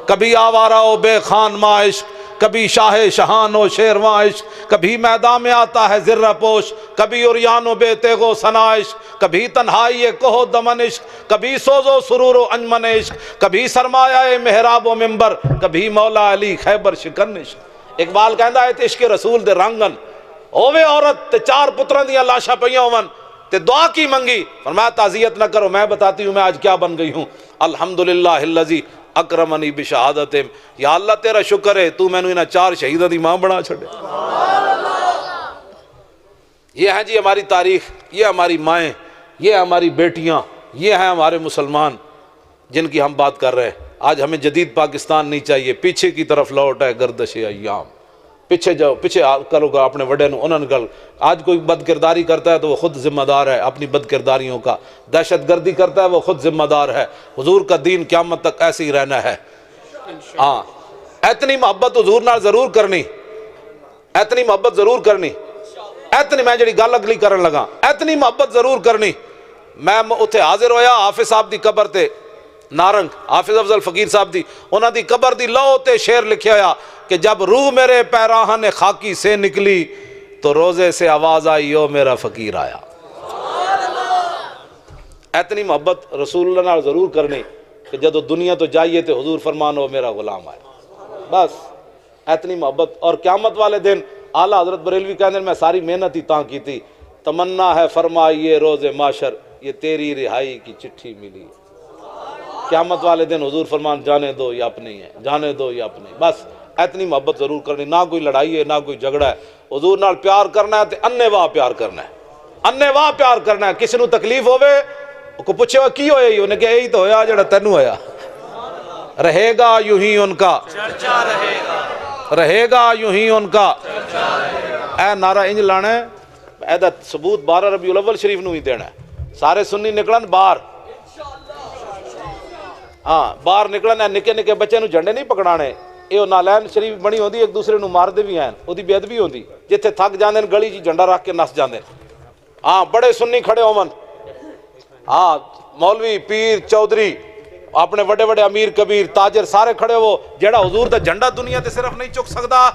کبھی آوارہ ہو بے خان ماں عشق، کبھی شاہ شہان ہو شیرواں عشق، کبھی میدان میں آتا ہے زرہ پوش، کبھی عریان و بے تیغ و ثنا عشق، کبھی تنہائی کوہ دمن عشق، کبھی سوز و سرور و انجمن عشق، کبھی سرمایہ محراب و منبر، کبھی مولا علی خیبر شکن عشق۔ اقبال کہندا ہے تے عشق رسول دے رنگن ہووے عورت تے 4 پتراں دیاں لاشاں پئیاں ہون تے دعا کی منگی، فرمایا تعزیت نہ کرو، میں بتاتی ہوں میں آج کیا بن گئی ہوں، الحمدللہ الذی اکرمنی بشہادت، یا اللہ تیرا شکر ہے تو میں نے انہاں 4 شہیدوں دی ماں بنا چھڑے۔ یہ ہیں جی ہماری تاریخ، یہ ہماری مائیں، یہ ہماری بیٹیاں، یہ ہیں ہمارے مسلمان جن کی ہم بات کر رہے ہیں۔ آج ہمیں جدید پاکستان نہیں چاہیے، پیچھے کی طرف لوٹ ہے گردش ایام، پیچھے جاؤ، پیچھے کرو گا اپنے وڈے نو انہوں نے گل۔ آج کوئی بد کرداری کرتا ہے تو وہ خود ذمہ دار ہے اپنی بد کرداریوں کا، دہشت گردی کرتا ہے وہ خود ذمہ دار ہے، حضور کا دین قیامت تک ایسے ہی رہنا ہے۔ ہاں اتنی محبت حضور نال ضرور کرنی، اتنی محبت ضرور کرنی، اتنی میں جڑی گل اگلی کرن لگا اتنی محبت ضرور کرنی۔ میں اتھے حاضر ہویا حافظ صاحب دی قبر تے نارنگ، حافظ افضل فقیر صاحب دی، انہاں دی قبر دی لو تے شعر لکھیا ہویا کہ جب روح میرے پیراہن خاکی سے نکلی تو روزے سے آواز آئی او میرا فقیر آیا۔ اتنی محبت رسول اللہ نال ضرور کرنی کہ جدو دنیا تو جائیے تو حضور فرمان او میرا غلام آیا، بس اتنی محبت۔ اور قیامت والے دن اعلیٰ حضرت بریلوی کہنے میں ساری محنت ہی تاں کی تھی، تمنا ہے فرمائیے روز معاشر یہ تیری رہائی کی چٹھی ملی۔ قیامت والے دن حضور فرمان جانے دو یا اپنے ہی ہیں، جانے دو یا اپنے، بس اتنی محبت ضرور کرنی، نہ کوئی لڑائی ہے نہ کوئی جھگڑا ہے، حضور نال پیار کرنا ہے تے انے واہ پیار کرنا ہے، انے واہ پیار کرنا ہے۔ کسی نو تکلیف ہوے کو پوچھے وہ کی ہویا، انہیں کہ یہی تو ہویا جڑا تینوں ہویا، رہے گا یوں ہی ان کا چرچا رہے گا، رہے گا یوں ہی ان کا چرچا رہے گا۔ اے نعرہ انج لانا ہے، ایدہ ثبوت 12 ربیع الاول شریف نو ہی دینا ہے، سارے سنی نکلن باہر، ہاں باہر نکلن ہے، نکے نکے بچے نو جھنڈے نہیں پکڑانے، یہ نالین شریف بنی ہوندی ایک دوسرے نو مار دے بھی ہیں، وہ دی بے ادبی ہوندی، جتھے تھک جاندے گلی جی جھنڈا رکھ کے نس جاندے، ہاں بڑے سنی کھڑے ہومن، ہاں مولوی پیر چودھری اپنے بڑے بڑے امیر کبیر تاجر سارے کھڑے ہو، جیڑا حضور دا جھنڈا دنیا تے صرف نہیں چک سکدا